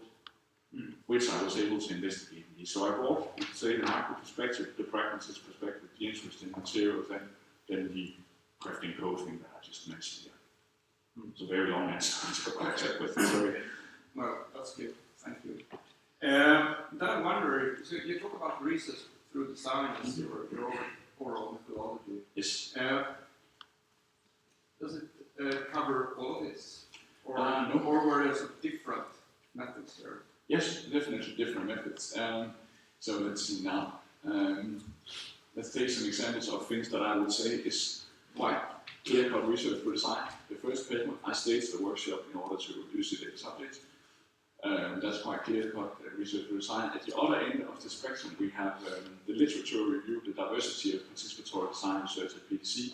which I was able to investigate. So I brought, you could say, the micro perspective, the pragmatist perspective, the interest in materials, and then the crafting code thing that I just mentioned here. It's a very long answer to a question, but sorry. Well, that's good. Thank you. Then I wonder, so you talk about research through design as your oral methodology. Yes. Does it cover all of this? Or, No. Or were there some different methods there? Yes, definitely different methods. So let's see now. Let's take some examples of things that I would say is quite clear-cut research for design. The first paper, I staged the workshop in order to elucidate the subject. That's quite clear-cut research for design. At the other end of the spectrum, we have the literature review, the diversity of participatory design research at PDC.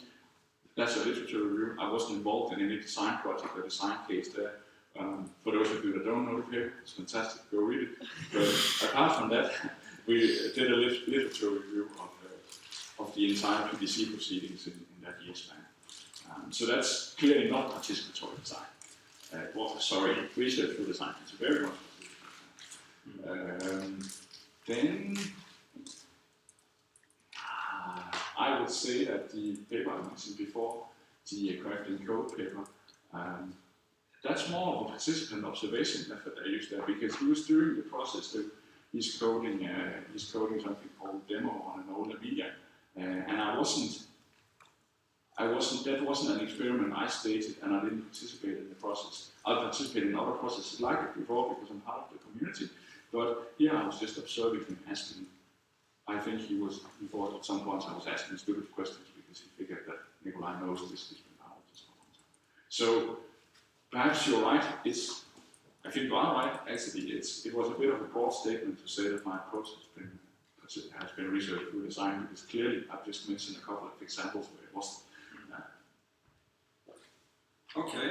That's a literature review. I wasn't involved in any design project or design case there. For those of you that don't know the paper, it's fantastic, go read it. But apart from that, we did a literature review of the entire PDC proceedings in that year span. So that's clearly not participatory design. Research for design. It's very much participatory. Then I would say that the paper I mentioned before, the crafting code paper, that's more of a participant observation method I used there, because he was during the process that he's coding something called demo on an older media, and that wasn't an experiment I stated, and I didn't participate in the process. I participated in other processes like it before because I'm part of the community, but here I was just observing him asking. I think he thought at some point I was asking stupid questions because he figured that Nikolai knows this has been out for some time. So perhaps you're right. I think you are right. Actually, it was a bit of a broad statement to say that my approach has been research through design, because clearly I've just mentioned a couple of examples where it wasn't. Okay.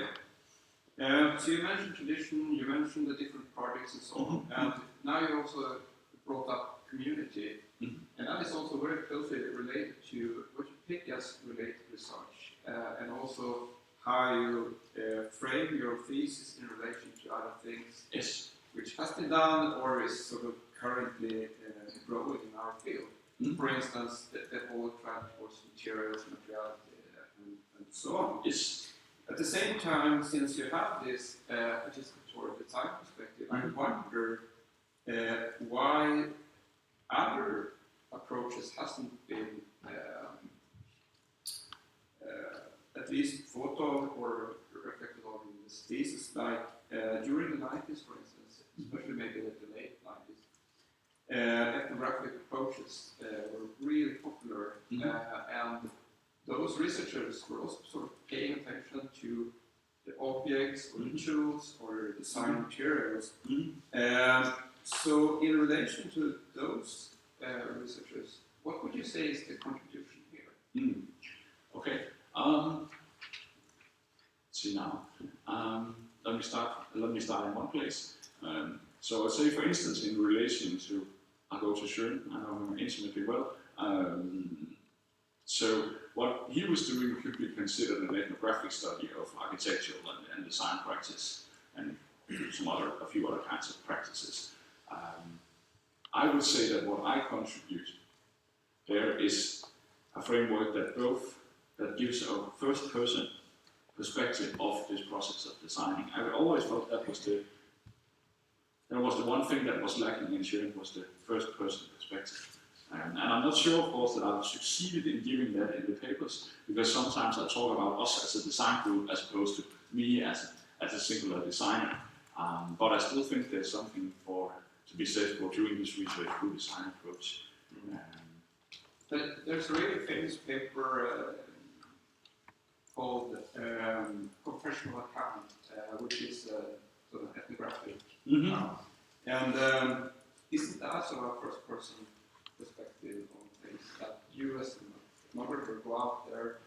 So you mentioned tradition, you mentioned the different projects and so on, and now you also brought up community, and that is also very closely related to what you pick as related research, and also how you frame your thesis in relation to other things, Yes. which has been done or is sort of currently growing in our field. For instance, the whole trend towards materials, materiality, and so on. Yes. At the same time, since you have this participatory design perspective, I wonder why other approaches hasn't been at least thought of or reflected on in this thesis, like during the 90s, for instance, especially maybe the late 90s, ethnographic approaches were really popular, and those researchers were also sort of paying attention to the objects or the tools or design materials. So in relation to those researchers, what would you say is the contribution here? Okay. See now. Let me start in one place. So I'd say, for instance, in relation to Agota Schön, I know him intimately well. So what he was doing could be considered an ethnographic study of architectural and design practice, and a few other kinds of practices. I would say that what I contribute there is a framework that gives a first-person perspective of this process of designing. I always thought that was the one thing that was lacking in Schön, was the first-person perspective. And I'm not sure, of course, that I've succeeded in giving that in the papers, because sometimes I talk about us as a design group as opposed to me as a singular designer. But I still think there's something to be said for doing this research through design approach. There's a really famous paper called Professional Account, which is sort of ethnographic account. And isn't that sort of a first-person perspective on things that you as an ethnographer go out there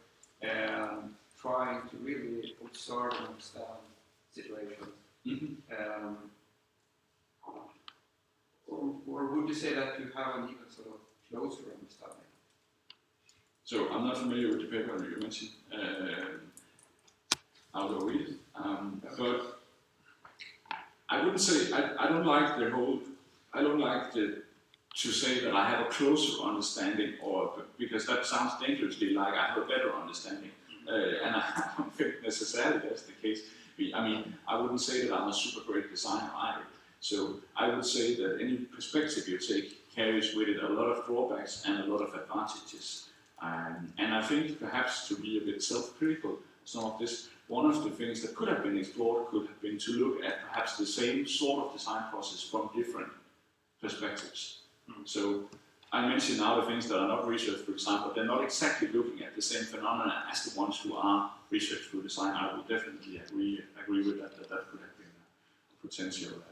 and trying to really observe and understand situations? Or would you say that you have an even sort of closer understanding? So I'm not familiar with the paper that you mentioned. I'll go read it. But I wouldn't say I don't like to say that I have a closer understanding, because that sounds dangerously like I have a better understanding, and I don't think necessarily that's the case. I mean, I wouldn't say that I'm a super great designer either. So I would say that any perspective you take carries with it a lot of drawbacks and a lot of advantages. And I think perhaps to be a bit self-critical, some of this, one of the things that could have been explored could have been to look at perhaps the same sort of design process from different perspectives. So I mentioned now the things that are not researched, for example, they're not exactly looking at the same phenomena as the ones who are researched through design. I would definitely agree with that could have been a potential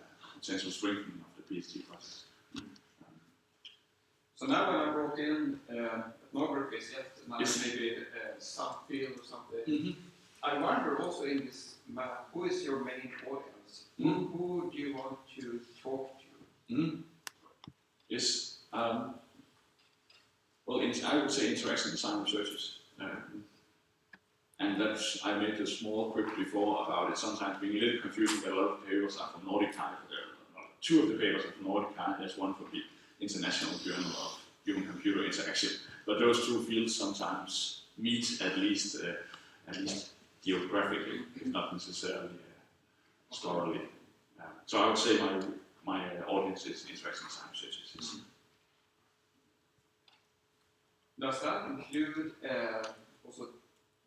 strengthening of the PhD process. So now when I brought in ethnography is yet another maybe subfield or something, I wonder also in this map, who is your main audience? Who do you want to talk to? Yes. Well, I would say interaction design researchers. And that's, I made a small quip before about it sometimes being a little confusing that a lot of the papers are from Nordica. Two of the papers are from Nordica, and there's one from the International Journal of Human-Computer Interaction. but those two fields sometimes meet at least geographically, if not necessarily scholarly. So I would say my audience is interested in science research. Does that include also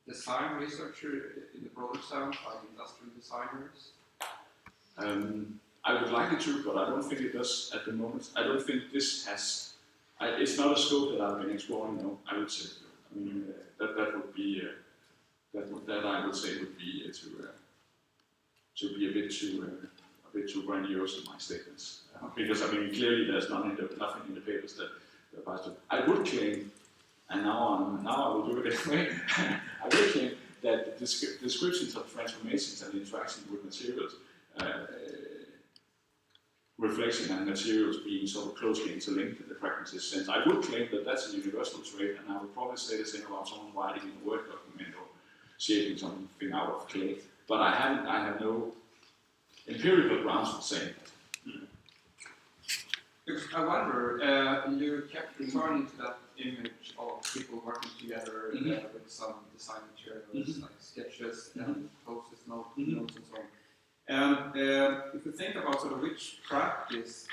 design researcher in the broader sense, like industrial designers? I would like it to, but I don't think it does at the moment. I don't think this has. It's not a scope that I've been exploring. No, I would say. I mean, that would be that I would say would be to be a bit too grandiose in my statements. Because I mean, clearly there's nothing in the papers that applies to. I would claim, and now I will do it anyway. I would claim that the descriptions of transformations and interaction with materials. Reflection and materials being sort of closely interlinked in the pragmatist sense. I would claim that that's a universal trait, and I would probably say the same about someone writing in a Word document or shaping something out of clay. But I have no empirical grounds for saying that. Because I wonder, you kept returning to that image of people working together with some design materials like sketches and post-it notes and so on. And if you think about sort of which practice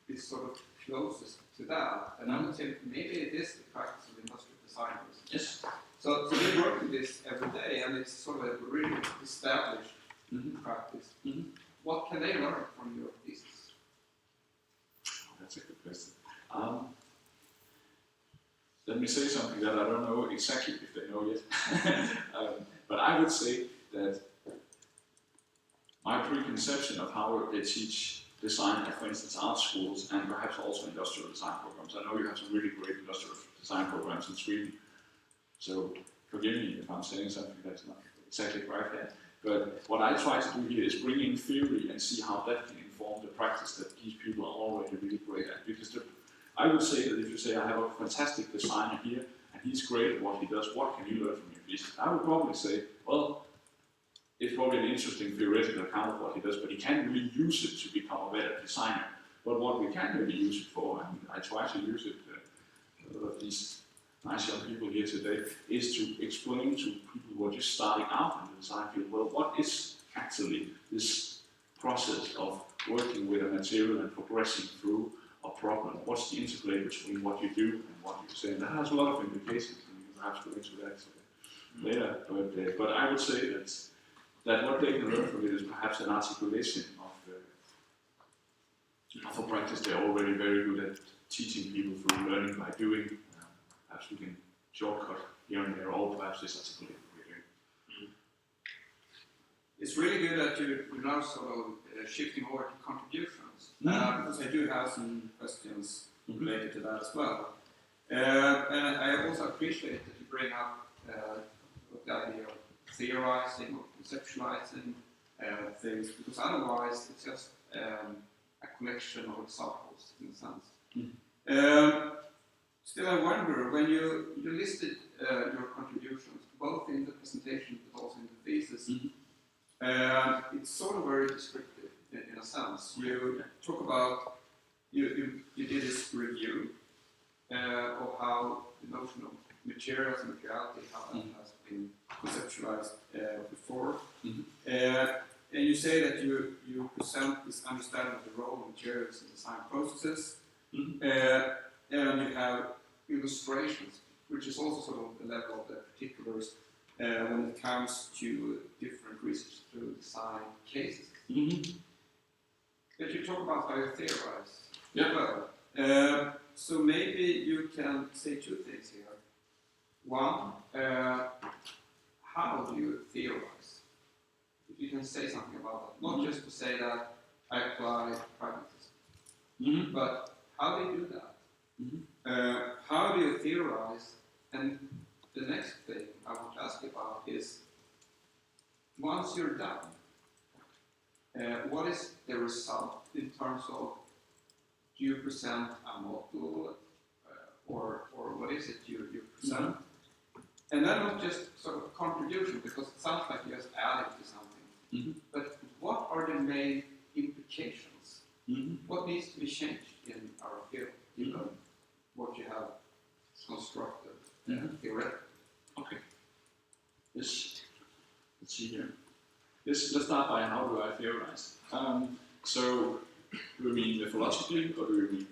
is sort of closest to that, and I would say maybe it is the practice of industrial designers. Yes. So they work with this every day, and it's sort of a really established practice. What can they learn from your thesis? That's a good question. Let me say something that I don't know exactly if they know yet. But I would say that my preconception of how they teach design at, for instance, art schools and perhaps also industrial design programs. I know you have some really great industrial design programs in Sweden, so forgive me if I'm saying something that's not exactly correct there. But what I try to do here is bring in theory and see how that can inform the practice that these people are already really great at. Because I would say that if you say I have a fantastic designer here and he's great at what he does, what can you learn from your thesis? I would probably say, well, it's probably an interesting theoretical account of what he does, but he can't really use it to become a better designer. But what we can really use it for, and I try to use it, a lot of these nice young people here today, is to explain to people who are just starting out in the design field, well, what is actually this process of working with a material and progressing through a problem? What's the interplay between what you do and what you say? And that has a lot of implications, and we can perhaps go into that later. But I would say that what they can learn from it is perhaps an articulation of a practice they're already very good at teaching people through learning by doing. Perhaps we can shortcut here and there, or perhaps this articulate what we're doing. It's really good that you're now sort of shifting over to contributions, because I do have some questions related to that as well. And I also appreciate that you bring up the idea of theorizing or conceptualizing things, because otherwise it's just a collection of examples in a sense. Still, I wonder, when you listed your contributions, both in the presentation but also in the thesis, it's sort of very descriptive in a sense. You talk about, you did this review of how the notion of materials and materiality, how that has been conceptualized before. And you say that you present this understanding of the role of materials in design processes, and you have illustrations, which is also sort of the level of the particulars when it comes to different research through design cases. But you talk about how you theorize as well. So maybe you can say two things here. One, how do you theorize? If you can say something about that, not just to say that I apply pragmatism, but how do you do that? How do you theorize? And the next thing I want to ask you about is, once you're done, what is the result in terms of, do you present a model, or what is it you present? And then not just sort of contribution, because it sounds like you just added to something. But what are the main implications? What needs to be changed in our field, given what you have constructed, Yeah. theoretical. Okay. Yes. Let's see here. Let's start by how do I theorize. So, do you mean methodologically or do you mean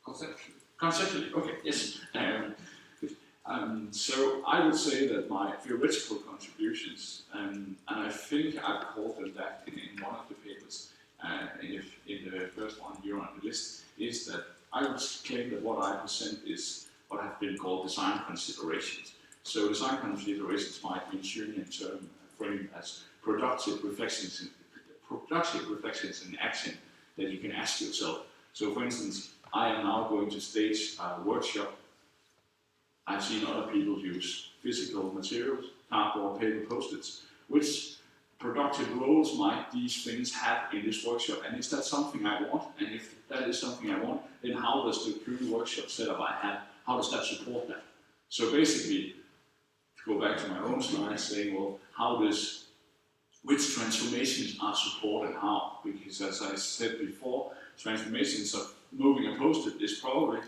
Conceptually. conceptually? Okay, yes. So I would say that my theoretical contributions, and I think I called them that in one of the papers, in the first one here on the list, is that I would claim that what I present is what have been called design considerations. So design considerations might be Jungian term framed as productive reflections in action that you can ask yourself. So for instance, I am now going to stage a workshop. I've seen other people use physical materials, cardboard, paper, post-its. Which productive roles might these things have in this workshop? And is that something I want? And if that is something I want, then how does the current workshop setup I have, how does that support that? So basically, to go back to my own slide, saying, well, which transformations are supported how? Because as I said before, transformations of moving a post-it is probably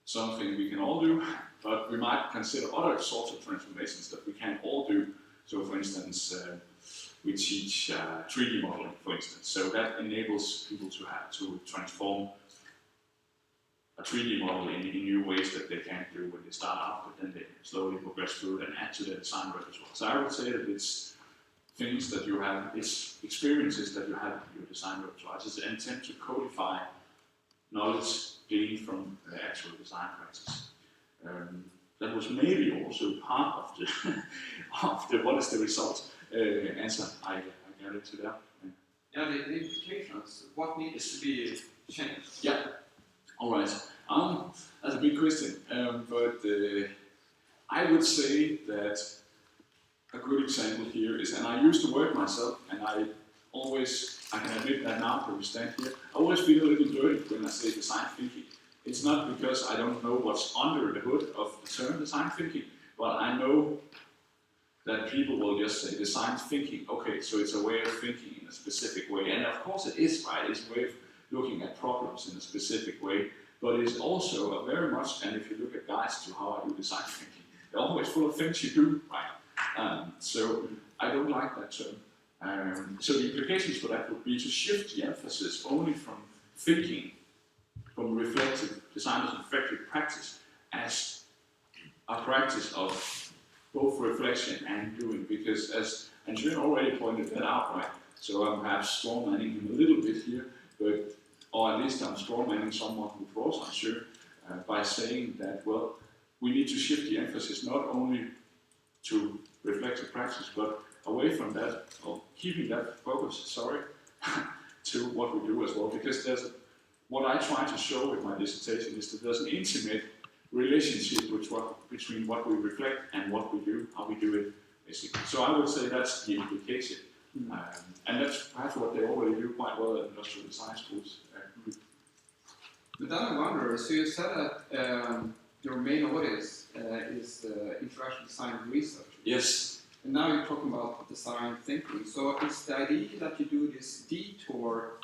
something we can all do, but we might consider other sorts of transformations that we can all do. So for instance, we teach 3D modeling, for instance. So that enables people to transform a 3D model in new ways that they can't do when they start out, but then they slowly progress through it and add to their design repertoire. So I would say that it's things that you have, it's experiences that you have in your design repertoire. It's an intent to codify knowledge gained from the actual design practice. That was maybe also part of the what is the result answer I got into that. Yeah, the implications, what needs to be changed? Yeah, all right. That's a big question, but I would say that a good example here is, and I used to work myself, and I can admit that now when we stand here, I always feel a little dirty when I say design thinking. It's not because I don't know what's under the hood of the term design thinking, but I know that people will just say design thinking. Okay, so it's a way of thinking in a specific way, and of course it is, right? It's a way of looking at problems in a specific way, but it's also a very much, and if you look at guides to how I do design thinking, they're always full of things you do, right? So I don't like that term. So the implications for that would be to shift the emphasis only from thinking, from reflective design as reflective practice, as a practice of both reflection and doing, because as Andrea already pointed that out, right? So I'm perhaps strawmanning him a little bit here, but or at least I'm strawmanning someone who throws, I'm sure, by saying that, well, we need to shift the emphasis not only to reflective practice, but away from that, or keeping that focus, to what we do as well, because what I try to show with my dissertation is that there's an intimate relationship between what we reflect and what we do, how we do it, basically. So I would say that's the implication. And that's perhaps what they already do quite well at industrial design schools. But then I wonder, so you said that your main audience is interaction design research. Yes. And now you're talking about design thinking. So is the idea that you do this detour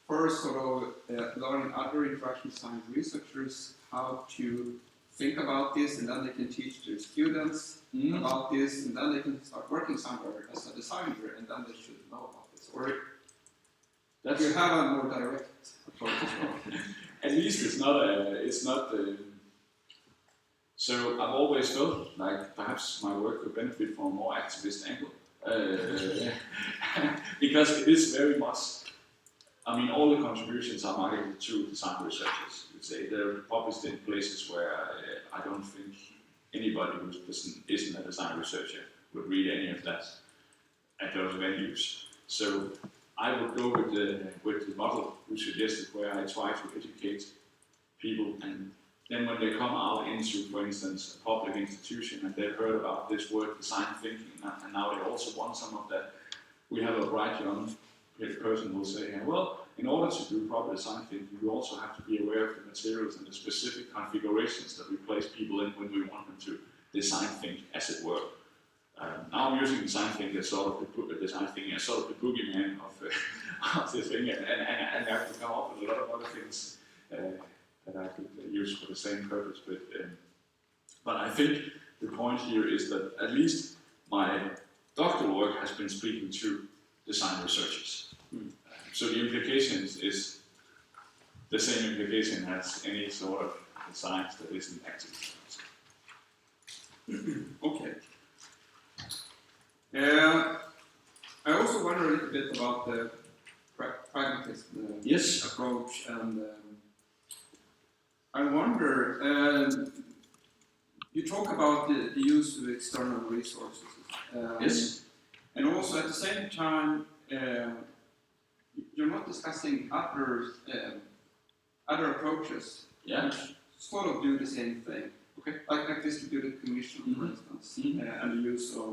first sort of learning other interaction design researchers how to think about this, and then they can teach their students about this, and then they can start working somewhere as a designer, and then they should know about this? Or that you have a more direct approach as well? At least it's not. So I've always felt like perhaps my work could benefit from a more activist angle, because it is very much. I mean, all the contributions are marketed to design researchers. You'd say they're published in places where I don't think anybody who isn't a design researcher would read any of that at those venues. So I would go with the model we suggested, where I try to educate people, and then when they come out into, for instance, a public institution and they've heard about this word design thinking, and now they also want some of that, we have a bright young person will say, well, in order to do proper design thinking, you also have to be aware of the materials and the specific configurations that we place people in when we want them to design think, as it were. Now I'm using design thinking as sort of the boogeyman of the thing, and I have to come up with a lot of other things that I could use for the same purpose. But But I think the point here is that at least my doctoral work has been speaking to design researchers. So the implication is the same implication as any sort of science that isn't active science. Okay. I also wonder a little bit about the pragmatism Yes. approach, and I wonder, you talk about the use of external resources. Yes. And also at the same time, you're not discussing other approaches Yeah. which sort of do the same thing. Okay. Like distributed commission, for instance, and the use of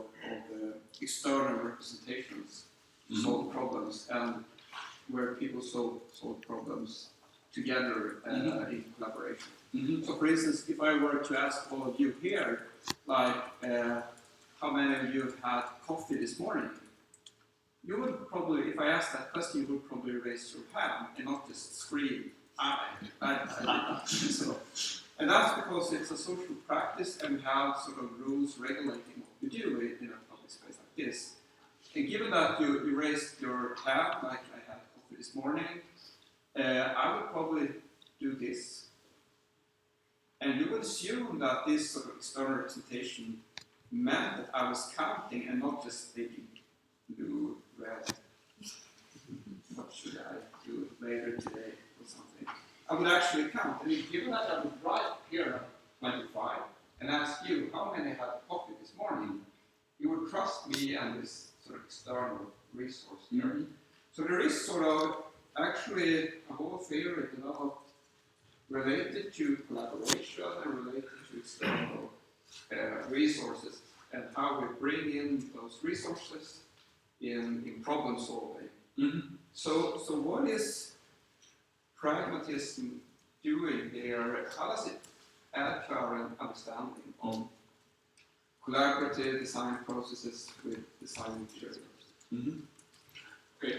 external representations to solve problems, and where people solve problems together in collaboration. So, for instance, if I were to ask all of you here, like, how many of you had coffee this morning? You would probably, if I asked that question, you would probably raise your hand and not just scream, so, and that's because it's a social practice, and we have sort of rules regulating what we do in a public space like this. And given that you raised your hand, like I had coffee this morning, I would probably do this. And you would assume that this sort of external representation meant that I was counting and not just thinking, blue, red, what should I do later today or something. I would actually count. And given that I would write here at 25 and ask you how many had coffee this morning, you would trust me and this sort of external resource here. So there is sort of actually a whole theory developed related to collaboration and related to external resources, and how we bring in those resources in problem solving. So what is pragmatism doing there? How does it add to our understanding of collaborative design processes with design materials? Okay,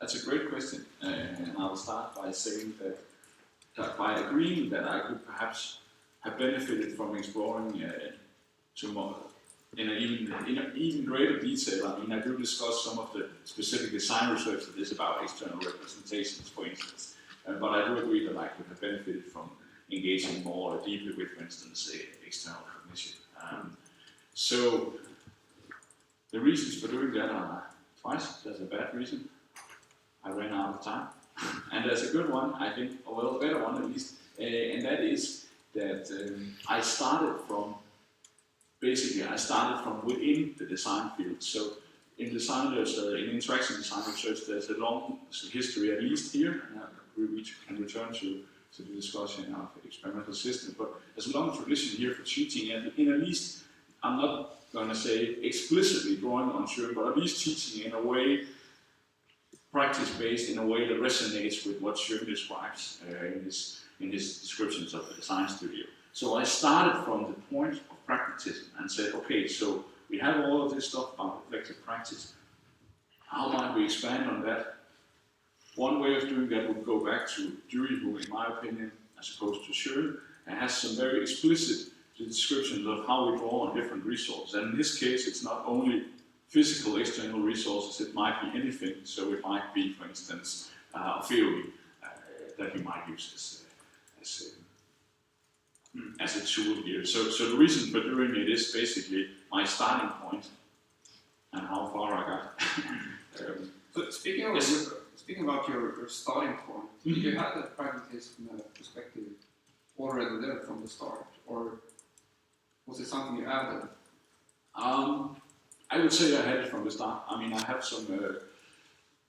that's a great question, and I'll start by saying that by agreeing that I could perhaps have benefited from exploring in even greater detail. I mean, I do discuss some of the specific design research that is about external representations, for instance, but I do agree that I could have benefited from engaging more deeply with, for instance, external cognition. So the reasons for doing that are twice. There's a bad reason. I ran out of time. And there's a good one, I think, or well, a better one at least, and that is that I started from within the design field. So in design, in interaction design research, there's a long history, at least here, and we can return to the discussion of experimental systems, but there's a long tradition here for teaching, and in at least, I'm not going to say explicitly drawing on Schoen, but at least teaching in a way, practice-based in a way that resonates with what Schoen describes in his descriptions of the design studio. So I started from the point of pragmatism and said, okay, so we have all of this stuff about reflective practice. How might we expand on that? One way of doing that would go back to Dury, who, in my opinion, as opposed to Schoen, has some very explicit descriptions of how we draw on different resources. And in this case, it's not only physical external resources, it might be anything. So it might be, for instance, a theory that you might use as a tool here. So the reason for doing it is basically my starting point and how far I got. So speaking about your starting point, you had that pragmatism perspective already there from the start, or was it something you added? I would say I had it from the start. I mean, I have some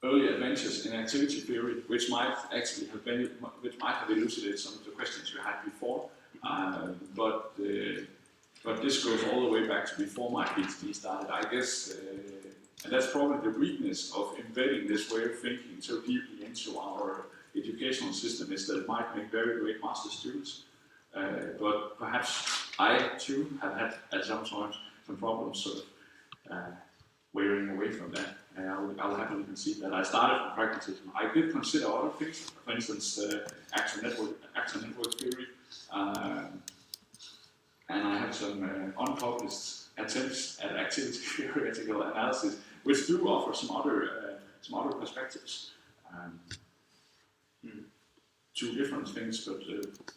early adventures in activity theory, which might have elucidated some of the questions you had before. But this goes all the way back to before my PhD started. I guess, and that's probably the weakness of embedding this way of thinking so deeply into our educational system, is that it might make very great master students. But perhaps I too have had at some times some problems sort of wavering away from that. I'll happily concede that I started from pragmatism. I did consider other things, for instance, actor network theory, and I have some unpublished attempts at activity theoretical analysis, which do offer some other perspectives. Two different things, but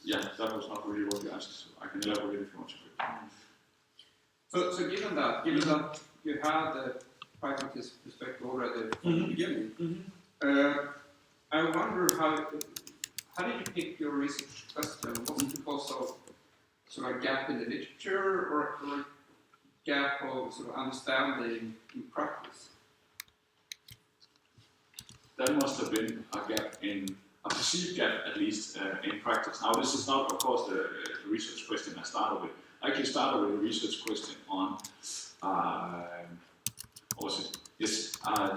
yeah, that was not really what you asked, so I can elaborate if you want to. So given that you had the pragmatist perspective already from the beginning, I wonder how did you pick your research question? Was it because of sort of a gap in the literature or a gap of sort of understanding in practice? That must have been a gap in, a perceived gap at least, in practice. Now this is not, of course, the research question I started with. I actually started with a research question on, what was it? Yes, I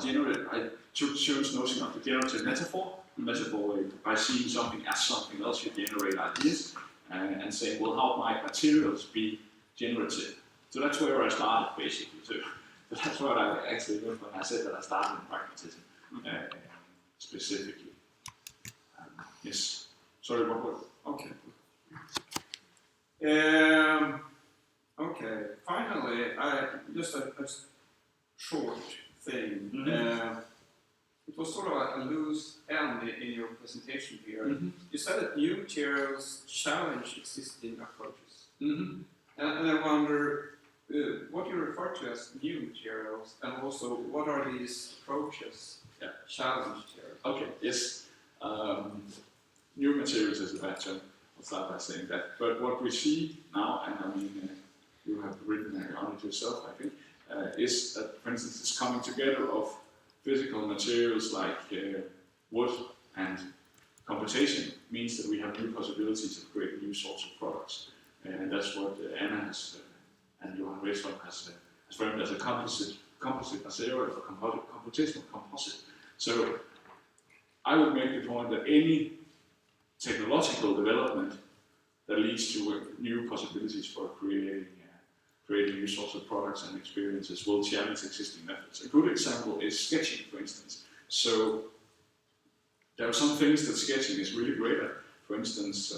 took Schoen's notion of the generative metaphor where by seeing something as something else you generate ideas, and saying, well, how might materials be generative? So that's where I started, basically. So that's what I actually meant when I said that I started in pragmatism, specifically. Yes. Sorry, what was Okay. Okay. Finally, just a short thing. It was sort of a loose end in your presentation here. You said that new materials challenge existing approaches. And I wonder what you refer to as new materials, and also what are these approaches challenge here? Okay, yes. New materials is a bad term. I'll start by saying that. But what we see now, and I mean, you have written on it yourself, I think, is that, for instance, this coming together of physical materials like wood and computation means that we have new possibilities of creating new sorts of products. And that's what Anna has, and Johan Westholm has framed as a composite material, or computational composite. So I would make the point that any technological development that leads to new possibilities for creating new sorts of products and experiences will challenge existing methods. A good example is sketching, for instance. So there are some things that sketching is really great at. For instance,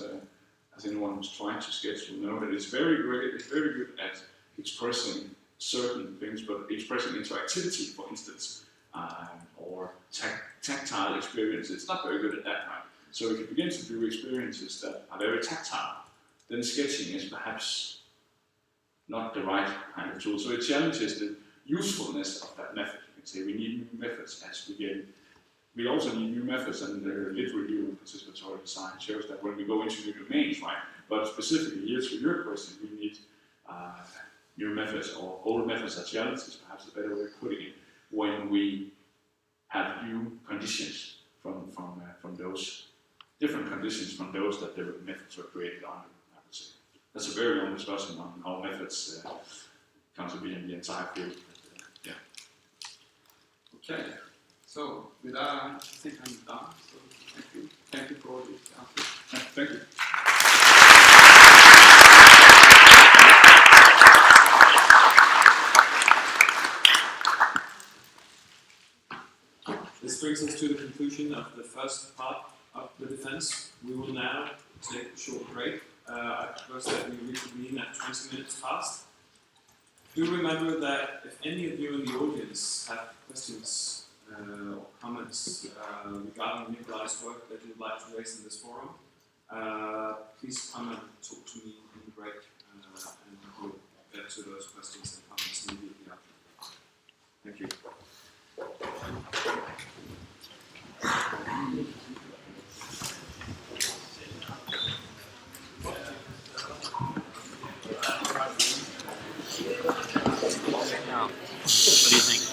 as anyone who's trying to sketch will know that it's very good at expressing certain things, but expressing interactivity, for instance, or tactile experience, it's not very good at that kind. So if you begin to do experiences that are very tactile, then sketching is perhaps not the right kind of tool. So it challenges the usefulness of that method. You can say we need new methods as we get. We also need new methods, and the lit review and participatory design shows that when we go into new domains, right? But specifically here to your question, we need new methods, or old methods are challenges, perhaps a better way of putting it, when we have new conditions from those different conditions from those that the methods were created under. I would say that's a very long discussion on how methods come to be in the entire field. But, yeah. Okay. So with that, I think I'm done. So thank you. Thank you for this answer. Thank you. This brings us to the conclusion of the first part of the defense. We will now take a short break. I propose that we reconvene at 20 minutes past. Do remember that if any of you in the audience have questions or comments regarding Nikolai's work that you'd like to raise in this forum, please come and talk to me in the break, and we'll get to those questions and comments immediately after. Thank you. Now, what do you think?